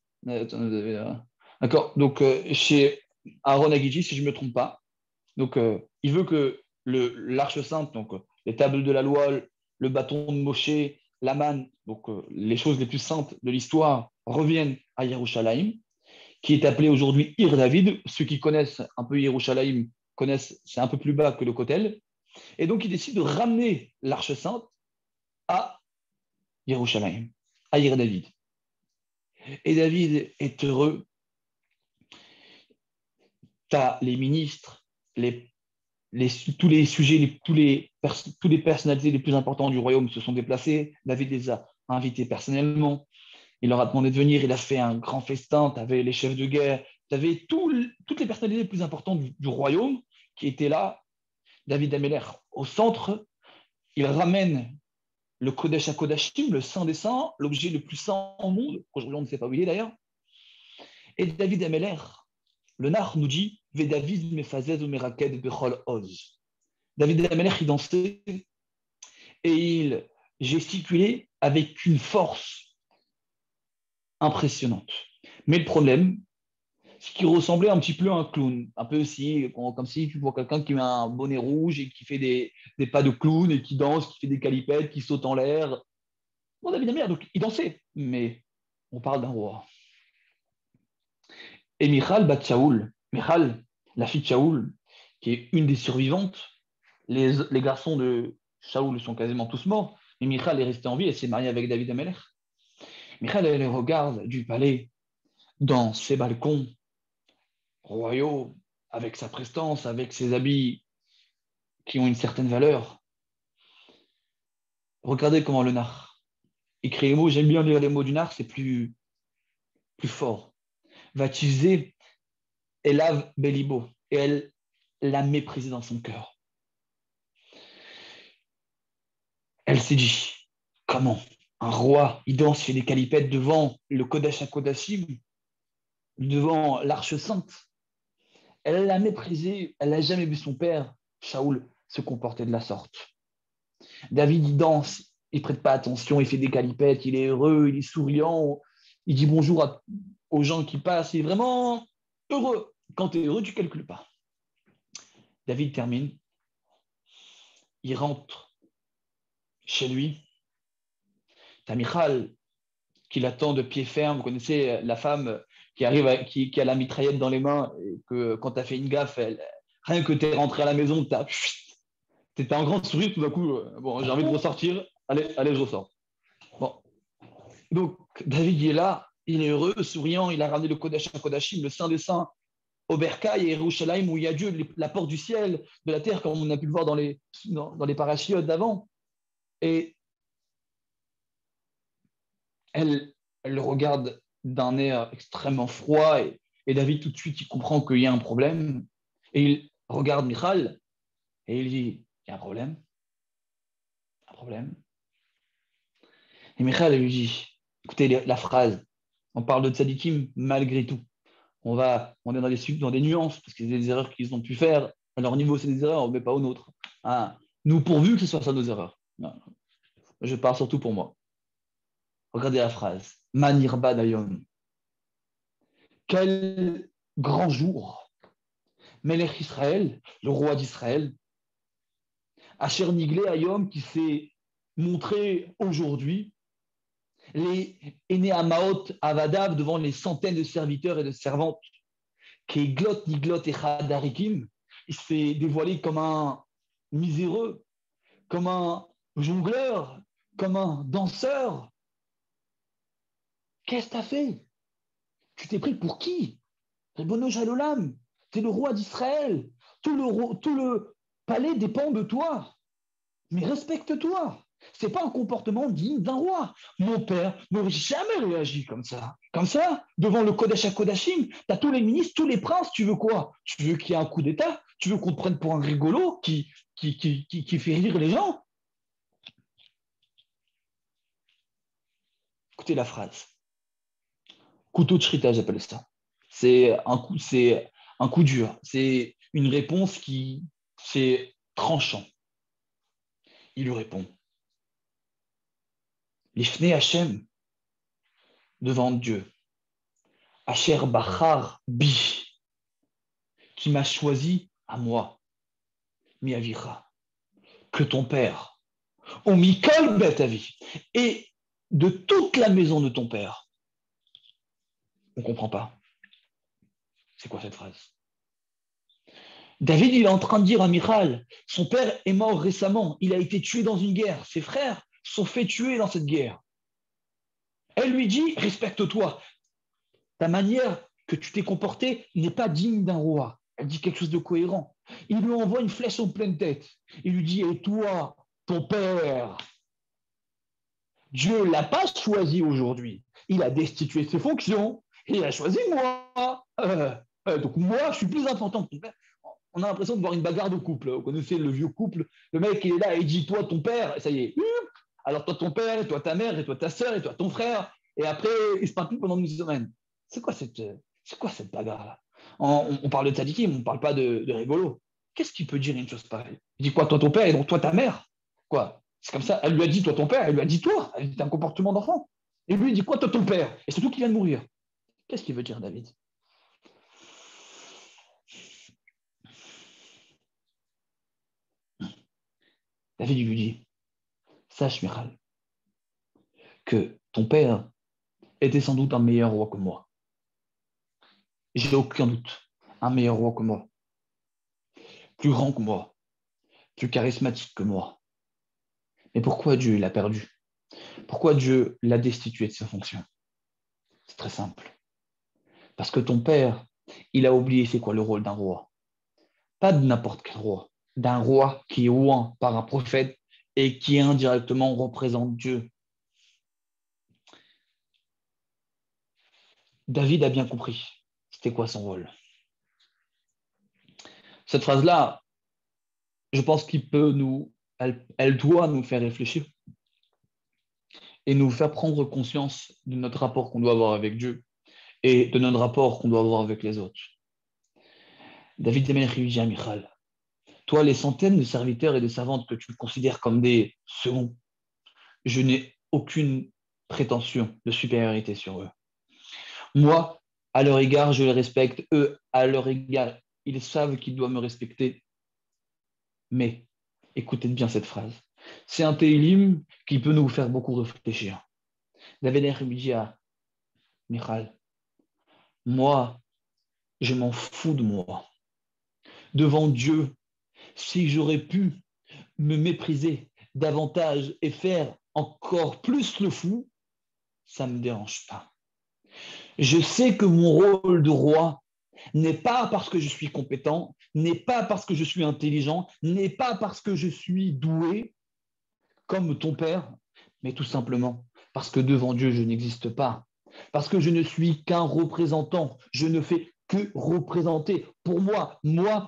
D'accord. Donc, chez Aaron Agichi, si je ne me trompe pas. Donc, il veut que l'Arche sainte, donc les tables de la loi, le bâton de Moshe, la manne, donc les choses les plus saintes de l'histoire, reviennent à Yerushalayim, qui est appelé aujourd'hui Ir David. Ceux qui connaissent un peu Yerushalayim connaissent, c'est un peu plus bas que le Kotel. Et donc, il décide de ramener l'Arche sainte à Yerushalayim, à Ir David. Et David est heureux. Tu as les ministres, tous les sujets, tous les personnalités les plus importants du royaume se sont déplacés. David les a invités personnellement. Il leur a demandé de venir. Il a fait un grand festin. Tu avais les chefs de guerre. Tu avais toutes les personnalités les plus importantes du royaume qui étaient là. David Ameller au centre. Il ramène le Kodesh HaKodashim, le Saint des Saints, l'objet le plus saint au monde. Aujourd'hui, on ne sait pas où il est d'ailleurs. Et David Ameller, le Nar nous dit Vedavid mefazez ou meraked bechol oz. David Ameller, il dansait et il gesticulait avec une force impressionnante. Mais le problème, c'est qu'il ressemblait un petit peu à un clown. Un peu aussi, comme si tu vois quelqu'un qui met un bonnet rouge et qui fait des pas de clown et qui danse, qui fait des calipettes, qui saute en l'air. Bon, David Ameller, donc il dansait, mais on parle d'un roi. Et Michal bat Shaoul, Michal, la fille de Shaoul, qui est une des survivantes, les garçons de Shaoul sont quasiment tous morts, mais Michal est restée en vie et s'est mariée avec David Ameller. Michal, elle regarde du palais dans ses balcons royaux, avec sa prestance, avec ses habits qui ont une certaine valeur. Regardez comment le nar écrit les mots. J'aime bien lire les mots du nar, c'est plus fort. Va utiliser Elav Belibo. Et elle l'a méprisé dans son cœur. Elle s'est dit, comment un roi, il danse, fait des calipettes devant le Kodesh HaKodashim, devant l'Arche Sainte. Elle l'a méprisé, elle n'a jamais vu son père, Shaoul, se comporter de la sorte. David, il danse, il ne prête pas attention, il fait des calipettes, il est heureux, il est souriant, il dit bonjour aux gens qui passent, il est vraiment heureux. Quand tu es heureux, tu ne calcules pas. David termine, il rentre chez lui. T'as Michal qui l'attend de pied ferme. Vous connaissez la femme qui arrive, qui a la mitraillette dans les mains, et que quand tu as fait une gaffe, rien que tu es rentré à la maison, tu as un grand sourire, tout d'un coup, bon, j'ai envie de ressortir, allez, je ressors. Bon. Donc, David, il est là, il est heureux, souriant, il a ramené le Kodesh HaKodashim, le Saint des Saints, au Bercail et Yerushalayim, où il y a Dieu, la porte du ciel, de la terre, comme on a pu le voir dans les parachiotes d'avant. Et elle le regarde d'un air extrêmement froid, et David, tout de suite, il comprend qu'il y a un problème. Et il regarde Michal, et il dit, il y a un problème. Un problème. Et Michal lui dit, écoutez la phrase, on parle de tzadikim malgré tout. On est dans des nuances, parce qu'il y a des erreurs qu'ils ont pu faire. À leur niveau, c'est des erreurs, mais pas aux nôtres. Hein. Nous, pourvu que ce soit ça nos erreurs. Non, je parle surtout pour moi. Regardez la phrase. Manirba Dayom. Quel grand jour. Melech Israël, le roi d'Israël, Asher Niglé Ayom, qui s'est montré aujourd'hui, les Eneamaot Avadav, devant les centaines de serviteurs et de servantes, qui est Glot Niglot et Chadarikim, il s'est dévoilé comme un miséreux, comme un jongleur, comme un danseur. Qu'est-ce que tu as fait? Tu t'es pris pour qui? Ribono Jalolam, tu es le roi d'Israël. Tout le palais dépend de toi. Mais respecte-toi. Ce n'est pas un comportement digne d'un roi. Mon père n'aurait jamais réagi comme ça. Comme ça, devant le Kodesh HaKodashim, tu as tous les ministres, tous les princes, tu veux quoi? Tu veux qu'il y ait un coup d'État? Tu veux qu'on te prenne pour un rigolo qui fait rire les gens? Écoutez la phrase. Couteau de shrita, j'appelle ça. C'est un coup dur. C'est une réponse c'est tranchant. Il lui répond. L'ifne Hachem, devant Dieu. Asher Bachar Bi, qui m'a choisi à moi, mi avira, que ton père, on mikol bet avi, et de toute la maison de ton père. On ne comprend pas. C'est quoi cette phrase? David, il est en train de dire à Michal, son père est mort récemment, il a été tué dans une guerre, ses frères sont fait tuer dans cette guerre. Elle lui dit, respecte-toi, ta manière que tu t'es comporté n'est pas digne d'un roi. Elle dit quelque chose de cohérent. Il lui envoie une flèche en pleine tête. Il lui dit, et toi, ton père, Dieu ne l'a pas choisi aujourd'hui. Il a destitué ses fonctions. Et il a choisi moi. Donc moi, je suis plus important que ton père. On a l'impression de voir une bagarre de couple. Vous connaissez le vieux couple. Le mec, il est là et il dit, toi, ton père. Et ça y est. Alors toi, ton père, et toi, ta mère, et toi, ta soeur, et toi, ton frère. Et après, il se parle plus pendant une semaine. C'est quoi cette bagarre-là? On parle de tzadikim, on ne parle pas de rigolo. Qu'est-ce qu'il peut dire une chose pareille? Il dit quoi, toi ton père et donc toi ta mère? Quoi? C'est comme ça. Elle lui a dit toi ton père, elle lui a dit toi. Elle dit un comportement d'enfant. Et lui il dit quoi, toi ton père? Et surtout qu'il vient de mourir. Qu'est-ce qu'il veut dire, David? David lui dit, sache Michal, que ton père était sans doute un meilleur roi que moi. J'ai aucun doute. Un meilleur roi que moi. Plus grand que moi. Plus charismatique que moi. Mais pourquoi Dieu l'a perdu? Pourquoi Dieu l'a destitué de ses fonctions? C'est très simple. Parce que ton père, il a oublié c'est quoi le rôle d'un roi. Pas de n'importe quel roi. D'un roi qui est oint par un prophète et qui indirectement représente Dieu. David a bien compris c'était quoi son rôle. Cette phrase-là, je pense elle doit nous faire réfléchir et nous faire prendre conscience de notre rapport qu'on doit avoir avec Dieu et de notre rapport qu'on doit avoir avec les autres. David lui dit à Michal, toi, les centaines de serviteurs et de servantes que tu considères comme des seconds, je n'ai aucune prétention de supériorité sur eux. Moi, à leur égard, je les respecte. Eux, à leur égard, ils savent qu'ils doivent me respecter. Mais, écoutez bien cette phrase. C'est un télim qui peut nous faire beaucoup réfléchir. David Ameler lui dit à Michal, moi, je m'en fous de moi. Devant Dieu, si j'aurais pu me mépriser davantage et faire encore plus le fou, ça ne me dérange pas. Je sais que mon rôle de roi n'est pas parce que je suis compétent, n'est pas parce que je suis intelligent, n'est pas parce que je suis doué comme ton père, mais tout simplement parce que devant Dieu, je n'existe pas. Parce que je ne suis qu'un représentant. Je ne fais que représenter. Pour moi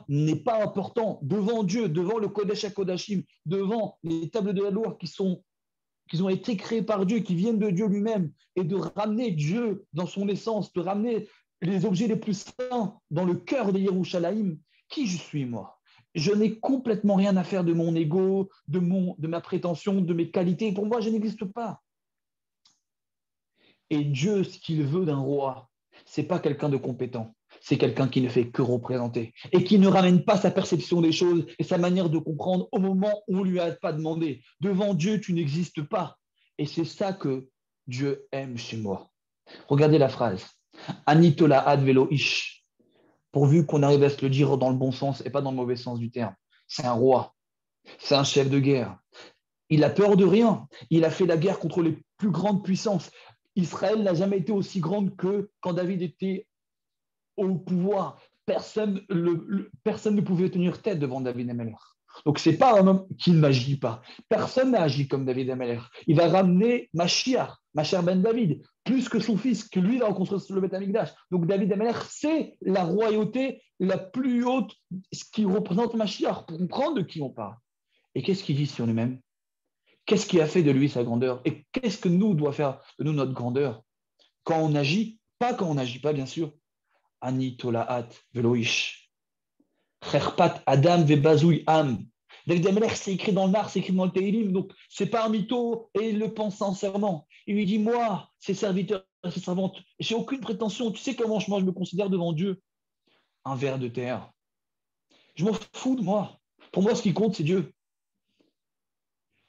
n'est pas important. Devant Dieu, devant le Kodesh HaKodashim, devant les tables de la loi qui ont été créées par Dieu, qui viennent de Dieu lui-même, et de ramener Dieu dans son essence, de ramener les objets les plus saints dans le cœur de Yerushalayim. Qui je suis, moi? Je n'ai complètement rien à faire de mon ego, de ma prétention, de mes qualités. Pour moi, je n'existe pas. Et Dieu, ce qu'il veut d'un roi, c'est pas quelqu'un de compétent. C'est quelqu'un qui ne fait que représenter et qui ne ramène pas sa perception des choses et sa manière de comprendre au moment où on ne lui a pas demandé. Devant Dieu, tu n'existes pas. Et c'est ça que Dieu aime chez moi. Regardez la phrase. Anitola ad velo ish. Pourvu qu'on arrive à se le dire dans le bon sens et pas dans le mauvais sens du terme. C'est un roi. C'est un chef de guerre. Il a peur de rien. Il a fait la guerre contre les plus grandes puissances. Israël n'a jamais été aussi grande que quand David était au pouvoir. Personne ne pouvait tenir tête devant David Ameler. Donc, ce n'est pas un homme qui n'agit pas. Personne n'a agi comme David Ameler. Il va ramener Mashiach, Mashiach ben David, plus que son fils, que lui va reconstruire le Beth Amikdash. Donc, David Ameler, c'est la royauté la plus haute, ce qui représente Mashiach, pour comprendre de qui on parle. Et qu'est-ce qu'il dit sur lui-même? Qu'est-ce qui a fait de lui sa grandeur? Et qu'est-ce que nous doit faire de nous notre grandeur? Quand on agit, pas quand on n'agit pas, bien sûr. Ani tolaat veloish. Cherpat Adam vebazoui am. David Ameler, c'est écrit dans le Nar, c'est écrit dans le Teilim, donc c'est pas un mytho et il le pense sincèrement. Il lui dit, moi, ses serviteurs, ses servantes, j'ai aucune prétention. Tu sais comment moi je me considère devant Dieu? Un ver de terre. Je m'en fous de moi. Pour moi, ce qui compte, c'est Dieu.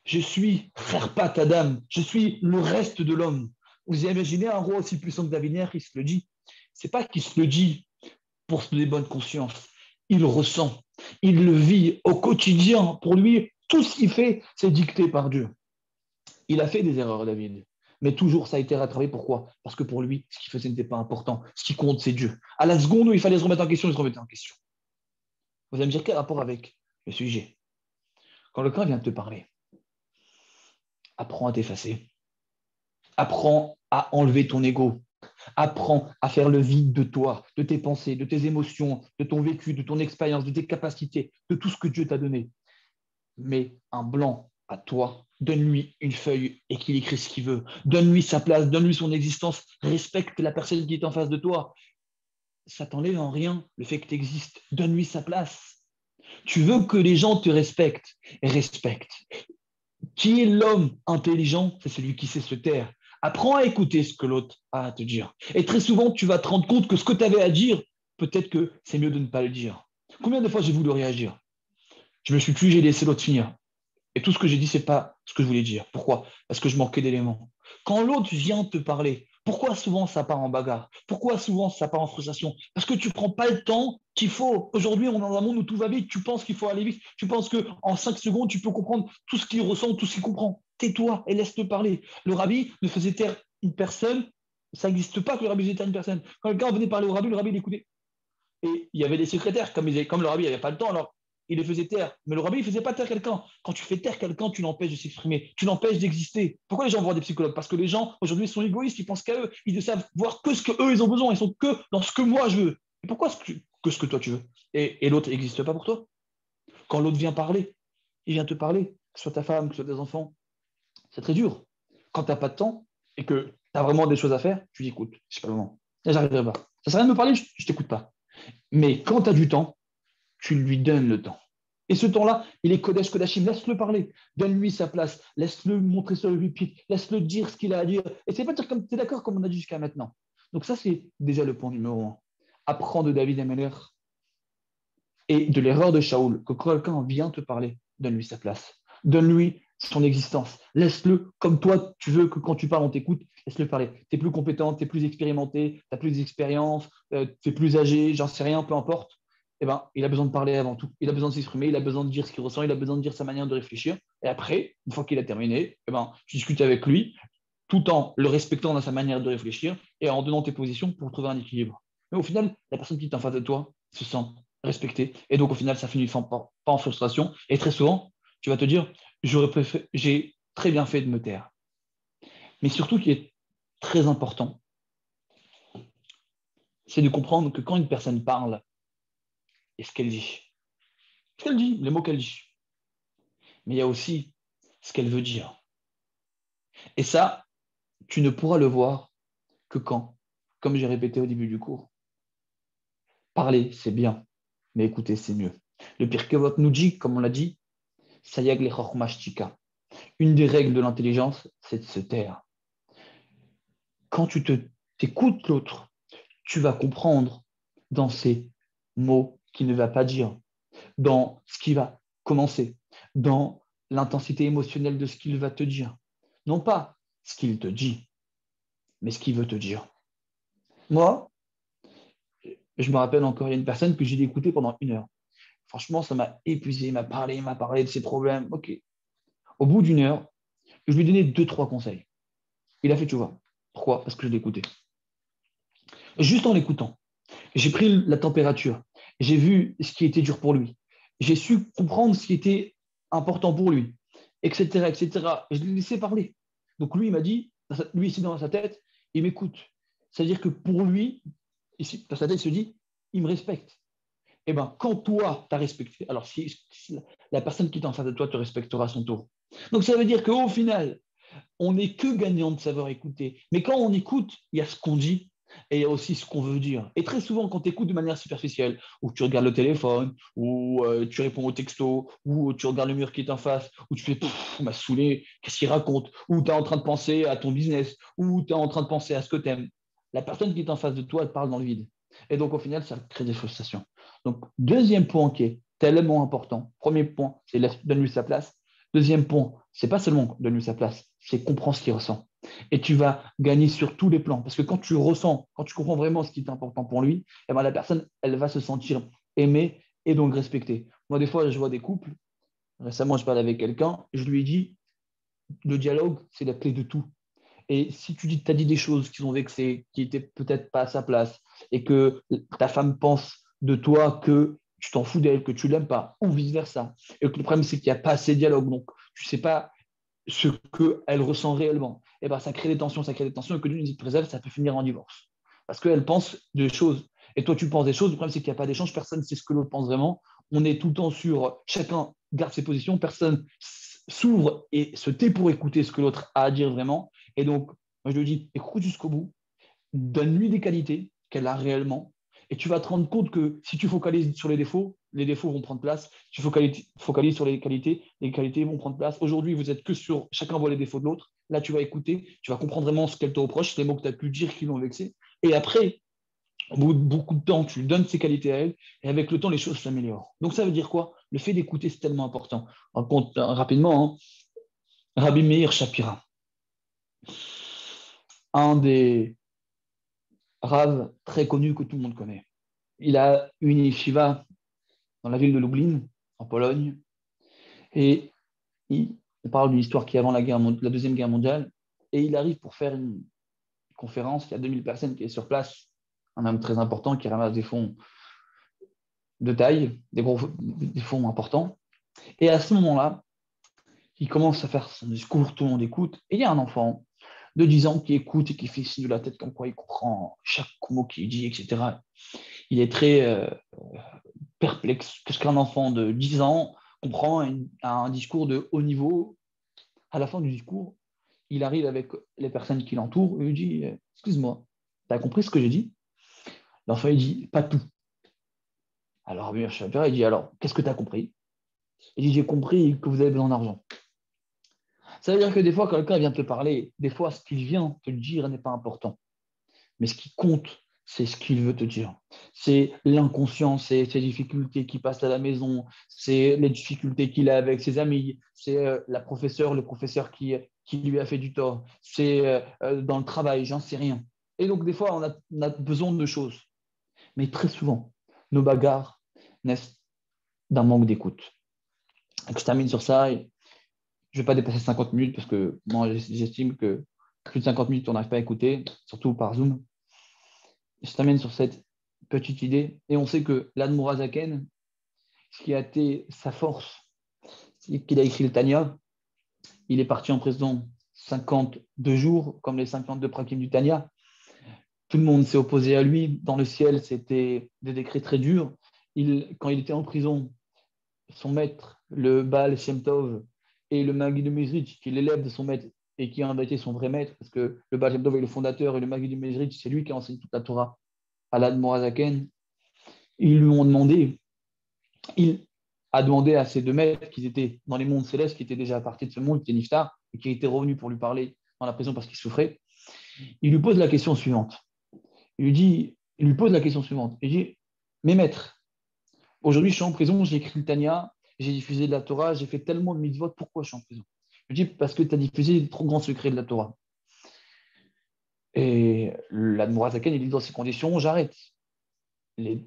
Je suis Cherpat Adam, je suis le reste de l'homme. Vous imaginez un roi aussi puissant que David Ameler, il se le dit. C'est pas qu'il se le dit pour se donner bonne conscience. Il ressent, il le vit au quotidien. Pour lui, tout ce qu'il fait, c'est dicté par Dieu. Il a fait des erreurs, David, mais toujours ça a été rattrapé. Pourquoi? Parce que pour lui, ce qu'il faisait n'était pas important. Ce qui compte, c'est Dieu. À la seconde où il fallait se remettre en question, il se remettait en question. Vous allez me dire quel rapport avec le sujet? Quand le vient te parler, apprends à t'effacer. Apprends à enlever ton ego. Apprends à faire le vide de toi, de tes pensées, de tes émotions, de ton vécu, de ton expérience, de tes capacités, de tout ce que Dieu t'a donné. Mets un blanc à toi, donne-lui une feuille et qu'il écrit ce qu'il veut. Donne-lui sa place, donne-lui son existence, respecte la personne qui est en face de toi. Ça t'enlève en rien le fait que tu existes. Donne-lui sa place. Tu veux que les gens te respectent et respectent. Qui est l'homme intelligent? C'est celui qui sait se taire. Apprends à écouter ce que l'autre a à te dire. Et très souvent, tu vas te rendre compte que ce que tu avais à dire, peut-être que c'est mieux de ne pas le dire. Combien de fois j'ai voulu réagir? Je me suis tué, j'ai laissé l'autre finir. Et tout ce que j'ai dit, ce n'est pas ce que je voulais dire. Pourquoi? Parce que je manquais d'éléments. Quand l'autre vient te parler, pourquoi souvent ça part en bagarre? Pourquoi souvent ça part en frustration? Parce que tu ne prends pas le temps qu'il faut. Aujourd'hui, on est dans un monde où tout va vite. Tu penses qu'il faut aller vite. Tu penses qu'en 5 secondes, tu peux comprendre tout ce qu'il ressent, tout ce qu'il comprend. Tais-toi et laisse-le parler. Le rabbi ne faisait taire une personne. Ça n'existe pas que le rabbi faisait taire une personne. Quand quelqu'un venait parler au rabbi, le rabbi l'écoutait. Et il y avait des secrétaires. Comme le rabbi n'avait pas le temps, alors il les faisait taire. Mais le rabbi, il ne faisait pas taire quelqu'un. Quand tu fais taire quelqu'un, tu l'empêches de s'exprimer, tu l'empêches d'exister. Pourquoi les gens vont voir des psychologues? Parce que les gens, aujourd'hui, sont égoïstes, ils pensent qu'à eux. Ils ne savent voir que ce qu'eux, ils ont besoin. Ils sont que dans ce que moi, je veux. Et pourquoi ce que toi, tu veux? Et l'autre n'existe pas pour toi? Quand l'autre vient parler, il vient te parler, que ce soit ta femme, que ce soit tes enfants, c'est très dur. Quand tu n'as pas de temps et que tu as vraiment des choses à faire, tu dis, écoute, je sais pas le moment. Là, j'arriverai pas. Ça sert à rien de me parler, je ne t'écoute pas. Mais quand tu as du temps, tu lui donnes le temps. Et ce temps-là, il est Kodesh Kodashim, laisse-le parler, donne-lui sa place, laisse-le montrer sur le pupitre, laisse-le dire ce qu'il a à dire. Et c'est pas dire comme tu es d'accord comme on a dit jusqu'à maintenant. Donc ça, c'est déjà le point numéro 1. Apprends de David Ameler et de l'erreur de Shaoul, que quand quelqu'un vient te parler, donne-lui sa place, donne-lui son existence, laisse-le comme toi, tu veux que quand tu parles, on t'écoute, laisse-le parler. Tu es plus compétent, tu es plus expérimenté, tu as plus d'expérience, tu es plus âgé, j'en sais rien, peu importe. Eh ben, il a besoin de parler avant tout. Il a besoin de s'exprimer, il a besoin de dire ce qu'il ressent, il a besoin de dire sa manière de réfléchir. Et après, une fois qu'il a terminé, eh ben, tu discutes avec lui tout en le respectant dans sa manière de réfléchir et en donnant tes positions pour trouver un équilibre. Mais au final, la personne qui est en face de toi se sent respectée. Et donc, au final, ça finit pas en frustration. Et très souvent, tu vas te dire, j'ai très bien fait de me taire. Mais surtout, ce qui est très important, c'est de comprendre que quand une personne parle, et ce qu'elle dit, les mots qu'elle dit, mais il y a aussi ce qu'elle veut dire. Et ça, tu ne pourras le voir que quand, comme j'ai répété au début du cours, parler, c'est bien, mais écouter, c'est mieux. Le Pirkei nous dit, comme on l'a dit, Sayag le Chormashtika. Une des règles de l'intelligence, c'est de se taire. Quand tu t'écoutes l'autre, tu vas comprendre dans ces mots qu'il ne va pas dire, dans ce qu'il va commencer, dans l'intensité émotionnelle de ce qu'il va te dire. Non pas ce qu'il te dit, mais ce qu'il veut te dire. Moi, je me rappelle encore, il y a une personne que j'ai écoutée pendant 1 heure. Franchement, ça m'a épuisé, il m'a parlé de ses problèmes. Ok. Au bout d'1 heure, je lui ai donné 2, 3 conseils. Il a fait, tu vois. Pourquoi? Parce que je l'ai écouté. Juste en l'écoutant, j'ai pris la température. J'ai vu ce qui était dur pour lui. J'ai su comprendre ce qui était important pour lui, etc., etc. Je l'ai laissé parler. Donc lui, il m'a dit, lui ici dans sa tête, il m'écoute. C'est-à-dire que pour lui, ici dans sa tête, il se dit, il me respecte. Eh bien, quand toi, tu as respecté, alors si la personne qui est en face de toi te respectera à son tour. Donc ça veut dire qu'au final, on n'est que gagnant de savoir écouter. Mais quand on écoute, il y a ce qu'on dit et il y a aussi ce qu'on veut dire. Et très souvent, quand tu écoutes de manière superficielle, ou tu regardes le téléphone, ou tu réponds au texto, ou tu regardes le mur qui est en face, ou tu fais on m'a saoulé, qu'est-ce qu'il raconte, ou tu es en train de penser à ton business, ou tu es en train de penser à ce que tu aimes, la personne qui est en face de toi, elle parle dans le vide. Et donc, au final, ça crée des frustrations. Donc, deuxième point qui est tellement important. Premier point, c'est donne-lui sa place. Deuxième point, c'est pas seulement donne-lui sa place, c'est comprendre ce qu'il ressent. Et tu vas gagner sur tous les plans. Parce que quand tu ressens, quand tu comprends vraiment ce qui est important pour lui, eh ben, la personne, elle va se sentir aimée et donc respectée. Moi, des fois, je vois des couples. Récemment, je parlais avec quelqu'un. Je lui ai dit, le dialogue, c'est la clé de tout. Et si tu as dit des choses qui sont vexées, qui n'étaient peut-être pas à sa place, et que ta femme pense de toi que tu t'en fous d'elle, que tu l'aimes pas, ou vice-versa, et que le problème, c'est qu'il n'y a pas assez de dialogue, donc tu ne sais pas ce qu'elle ressent réellement, et ben, ça crée des tensions, et que Dieu nous y préserve, ça peut finir en divorce. Parce qu'elle pense des choses, et toi, tu penses des choses, le problème, c'est qu'il n'y a pas d'échange, personne ne sait ce que l'autre pense vraiment, on est tout le temps sur, chacun garde ses positions, personne s'ouvre et se tait pour écouter ce que l'autre a à dire vraiment, et donc, moi, je lui dis, écoute jusqu'au bout, donne-lui des qualités qu'elle a réellement, et tu vas te rendre compte que si tu focalises sur les défauts vont prendre place. Si tu focalises sur les qualités vont prendre place. Aujourd'hui, vous êtes que sur chacun voit les défauts de l'autre. Là, tu vas écouter, tu vas comprendre vraiment ce qu'elle te reproche, les mots que tu as pu dire qui l'ont vexé. Et après, au bout de beaucoup de temps, tu lui donnes ses qualités à elle, et avec le temps, les choses s'améliorent. Donc, ça veut dire quoi? Le fait d'écouter, c'est tellement important. On raconte rapidement, hein, Rabbi Meir Shapira, un des Rav très connu que tout le monde connaît. Il a une yeshiva dans la ville de Lublin, en Pologne, et on parle d'une histoire qui est avant la Deuxième Guerre mondiale, et il arrive pour faire une conférence, il y a 2000 personnes qui sont sur place, un homme très important qui ramasse des fonds de taille, des fonds importants, et à ce moment-là, il commence à faire son discours, tout le monde écoute, et il y a un enfant de 10 ans qui écoute et qui fait signe de la tête comme quoi il comprend chaque mot qu'il dit, etc. Il est très perplexe. Qu'est-ce qu'un enfant de 10 ans comprend un discours de haut niveau? À la fin du discours, il arrive avec les personnes qui l'entourent et lui dit excuse-moi, tu as compris ce que j'ai dit? L'enfant il dit pas tout. Alors bien Shapira il dit alors qu'est-ce que tu as compris? Il dit j'ai compris que vous avez besoin d'argent. Ça veut dire que des fois, quand quelqu'un vient te parler, des fois, ce qu'il vient te dire n'est pas important. Mais ce qui compte, c'est ce qu'il veut te dire. C'est l'inconscient, c'est ses difficultés qui passent à la maison, c'est les difficultés qu'il a avec ses amis, c'est le professeur qui lui a fait du tort, c'est dans le travail, j'en sais rien. Et donc, des fois, on a besoin de choses. Mais très souvent, nos bagarres naissent d'un manque d'écoute. Je termine sur ça. Et je ne vais pas dépasser 50 minutes parce que moi, j'estime que plus de 50 minutes, on n'arrive pas à écouter, surtout par Zoom. Je termine sur cette petite idée. Et on sait que l'Admorazaken, ce qui a été sa force, c'est qu'il a écrit le Tanya. Il est parti en prison 52 jours, comme les 52 prakim du Tanya. Tout le monde s'est opposé à lui. Dans le ciel, c'était des décrets très durs. Quand il était en prison, son maître, le Baal Shem Tov, et le Magid de Mezrich, qui est l'élève de son maître et qui a été son vrai maître, parce que le Baal Shem Tov est le fondateur et le Magid de Mezrich, c'est lui qui a enseigné toute la Torah à l'Admorazaken. Ils lui ont demandé, il a demandé à ses deux maîtres qui étaient dans les mondes célestes, qui étaient déjà partis de ce monde, qui étaient Niftar, et qui étaient revenus pour lui parler dans la prison parce qu'il souffrait. Il lui pose la question suivante. Il lui pose la question suivante. Il dit, mes maîtres, aujourd'hui je suis en prison, j'ai écrit le Tanya, j'ai diffusé de la Torah, j'ai fait tellement de mitzvot, pourquoi je suis en prison? Je dis, parce que tu as diffusé les trop grands secrets de la Torah. Et l'Admorazaken, il dit, dans ces conditions, j'arrête.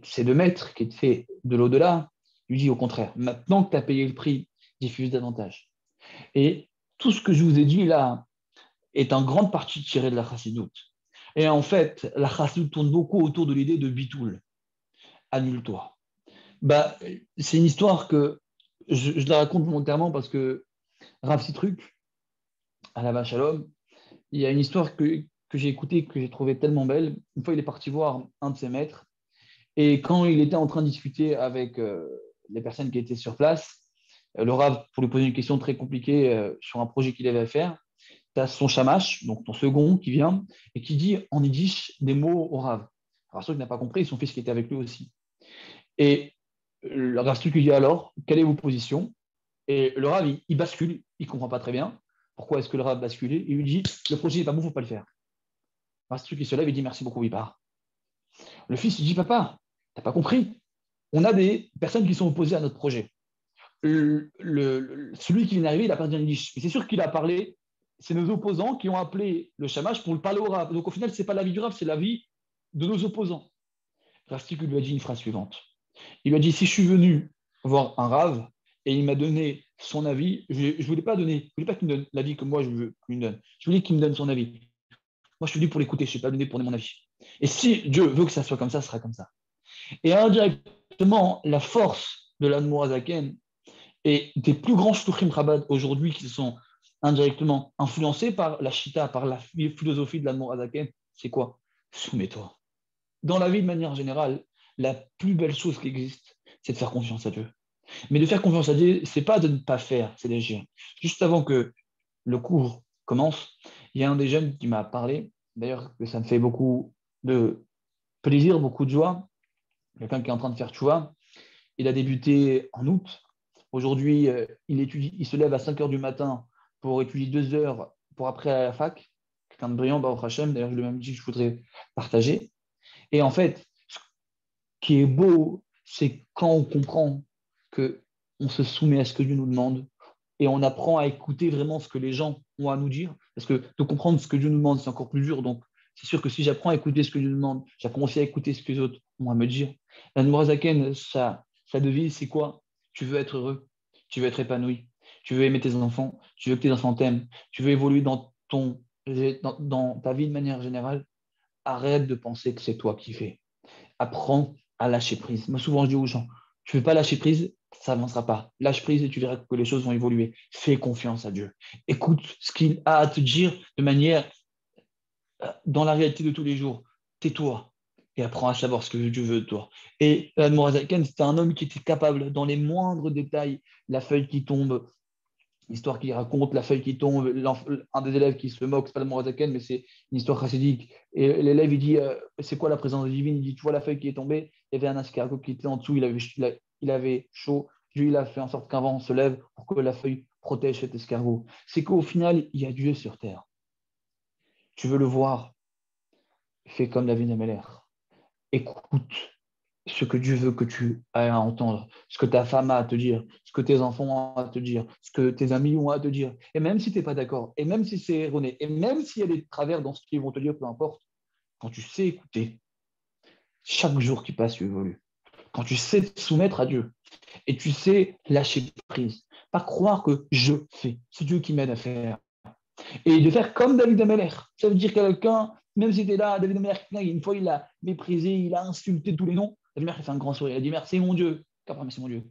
Ces deux maîtres qui étaient de l'au-delà, lui dit au contraire, maintenant que tu as payé le prix, diffuse davantage. Et tout ce que je vous ai dit là est en grande partie tiré de la chassidoute. Et en fait, la chassidoute tourne beaucoup autour de l'idée de bitoul, annule-toi. Bah, c'est une histoire que je la raconte volontairement parce que Rav Sitruk, à la Shalom, il y a une histoire que j'ai écoutée, que j'ai trouvée tellement belle. Une fois, il est parti voir un de ses maîtres et quand il était en train de discuter avec les personnes qui étaient sur place, le Rav, pour lui poser une question très compliquée sur un projet qu'il avait à faire, tu as son shamash, donc ton second, qui vient et qui dit en yiddish des mots au Rav. Alors, ceux qui n'a pas compris, son fils qui était avec lui aussi. Et le Rav Sitruk lui dit alors, quelle est vos positions? Et le Rav, il bascule, il ne comprend pas très bien. Pourquoi est-ce que le Rav bascule? Il lui dit, le projet n'est pas bon, il ne faut pas le faire. Le Rav Sitruk, il se lève et dit, merci beaucoup, il part. Le fils, il dit, papa, tu n'as pas compris. On a des personnes qui sont opposées à notre projet. Celui qui vient d'arriver, il a parlé en yiddish. Et c'est sûr qu'il a parlé, c'est nos opposants qui ont appelé le shamash pour le parler au Rav. Donc au final, ce n'est pas l'avis du Rav, c'est l'avis de nos opposants. Rav Sitruk lui a dit une phrase suivante. Il lui a dit, si je suis venu voir un Rav et il m'a donné son avis, je ne voulais pas qu'il me donne l'avis que moi je veux qu'il me donne. Je voulais qu'il me donne son avis. Moi, je suis venu pour l'écouter, je ne suis pas venu pour donner mon avis. Et si Dieu veut que ça soit comme ça, ce sera comme ça. Et indirectement, la force de l'Admorazaken et des plus grands shluchim Chabad aujourd'hui qui sont indirectement influencés par la Shita, par la philosophie de l'Admorazaken, c'est quoi? Soumets-toi. Dans la vie, de manière générale, la plus belle chose qui existe, c'est de faire confiance à Dieu. Mais de faire confiance à Dieu, c'est pas de ne pas faire, c'est d'agir. Juste avant que le cours commence, il y a un des jeunes qui m'a parlé, d'ailleurs que ça me fait beaucoup de plaisir, beaucoup de joie, quelqu'un qui est en train de faire tchouva. Il a débuté en août. Aujourd'hui, il se lève à 5 heures du matin pour étudier 2 heures pour après à la fac. Quelqu'un de brillant, Baruch Hashem, d'ailleurs je lui ai même dit que je voudrais partager. Et en fait, ce qui est beau, c'est quand on comprend que on se soumet à ce que Dieu nous demande et on apprend à écouter vraiment ce que les gens ont à nous dire. Parce que de comprendre ce que Dieu nous demande, c'est encore plus dur. Donc, c'est sûr que si j'apprends à écouter ce que Dieu nous demande, j'apprends aussi à écouter ce que les autres ont à me dire. La Zaken, sa devise, c'est quoi? Tu veux être heureux, tu veux être épanoui, tu veux aimer tes enfants, tu veux que tes enfants t'aiment, tu veux évoluer dans ta vie de manière générale. Arrête de penser que c'est toi qui fais. Apprends à lâcher prise. Moi, souvent, je dis aux gens, tu ne veux pas lâcher prise, ça n'avancera pas. Lâche prise et tu verras que les choses vont évoluer. Fais confiance à Dieu. Écoute ce qu'il a à te dire de manière dans la réalité de tous les jours. Tais-toi et apprends à savoir ce que Dieu veut de toi. Et Morazaken, c'était un homme qui était capable, dans les moindres détails, la feuille qui tombe, l'histoire qu'il raconte, la feuille qui tombe, un des élèves qui se moque, c'est pas le Morazaken, mais c'est une histoire chassidique. Et l'élève, il dit, c'est quoi la présence divine? Il dit, tu vois la feuille qui est tombée, il y avait un escargot qui était en dessous, il avait chaud. Dieu, il a fait en sorte qu'un vent se lève pour que la feuille protège cet escargot. C'est qu'au final, il y a Dieu sur terre. Tu veux le voir, fais comme David Ameller. Écoute ce que Dieu veut que tu aies à entendre, ce que ta femme a à te dire, ce que tes enfants ont à te dire, ce que tes amis ont à te dire. Et même si tu n'es pas d'accord, et même si c'est erroné, et même s'il y a des travers dans ce qu'ils vont te dire, peu importe, quand tu sais écouter, chaque jour qui passe, tu évolues. Quand tu sais te soumettre à Dieu et tu sais lâcher prise, pas croire que je fais, c'est Dieu qui m'aide à faire. Et de faire comme David Ameller. Ça veut dire quelqu'un, même si tu es là, David Ameller, une fois il a méprisé, il a insulté tous les noms. David Ameller fait un grand sourire, il a dit merci mon Dieu. Qu'après, merci mon Dieu.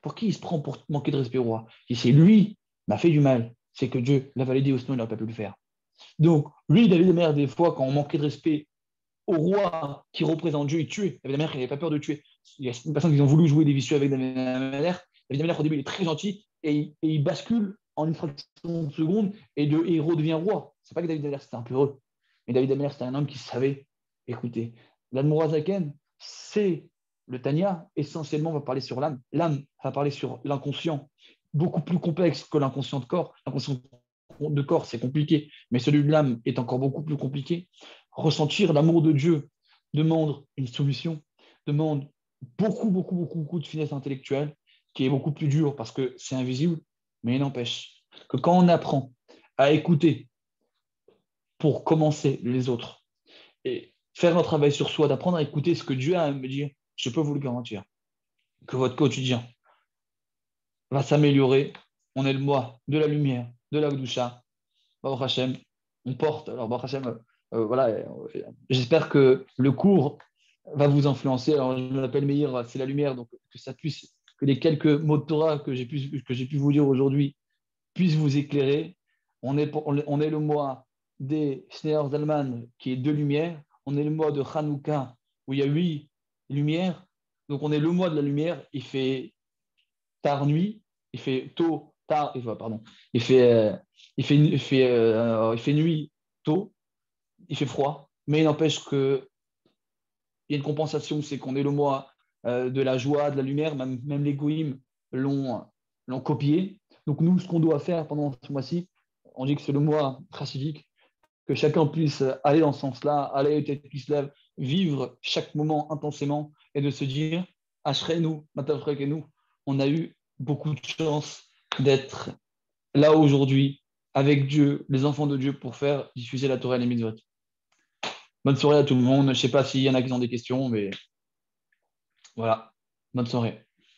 Pour qui il se prend pour manquer de respect au roi? Si c'est lui m'a fait du mal, c'est que Dieu l'a validé ou sinon il n'aurait pas pu le faire. Donc, lui, David Ameller, des fois, quand on manquait de respect au roi qui représente Dieu, il tuait. David Ameller, il n'avait pas peur de tuer. Il y a une personne qui ont voulu jouer des vicieux avec David Ameller. David Ameller, au début, il est très gentil et il bascule en une fraction de seconde et le héros devient roi. C'est pas que David Ameller, c'était un peu heureux. Mais David Ameller, c'était un homme qui savait écouter. L'Admorazaken, c'est le Tanya, essentiellement, va parler sur l'âme. L'âme va parler sur l'inconscient, beaucoup plus complexe que l'inconscient de corps. L'inconscient de corps, c'est compliqué, mais celui de l'âme est encore beaucoup plus compliqué. Ressentir l'amour de Dieu demande une solution, demande beaucoup de finesse intellectuelle, qui est beaucoup plus dur parce que c'est invisible, mais il n'empêche que quand on apprend à écouter pour commencer les autres et faire un travail sur soi, d'apprendre à écouter ce que Dieu a à me dire, je peux vous le garantir, que votre quotidien va s'améliorer. On est le mois de la lumière, de la Gdusha. Baruch Hashem, on porte. Alors, Baruch Hashem, voilà, j'espère que le cours va vous influencer. Alors, je m'appelle Meir, c'est la lumière, donc que ça puisse, que les quelques mots de Torah que j'ai pu vous dire aujourd'hui puissent vous éclairer. On est le mois des Shneur Zalman, qui est deux lumières. On est le mois de Hanouka, où il y a 8 lumières. Donc, on est le mois de la lumière. Il fait tard nuit, il fait tôt, tard, pardon, il fait nuit tôt, il fait froid, mais il n'empêche qu'il y a une compensation, c'est qu'on est le mois de la joie, de la lumière, même les goïms l'ont copié. Donc nous, ce qu'on doit faire pendant ce mois-ci, on dit que c'est le mois chassidique, que chacun puisse aller dans ce sens-là, aller tête qui se lève, vivre chaque moment intensément et de se dire, Ashrenu, Matafrek, on a eu beaucoup de chance d'être là aujourd'hui avec Dieu, les enfants de Dieu, pour faire diffuser la Torah et les mitzvot. Bonne soirée à tout le monde. Je ne sais pas s'il y en a qui ont des questions, mais voilà. Bonne soirée.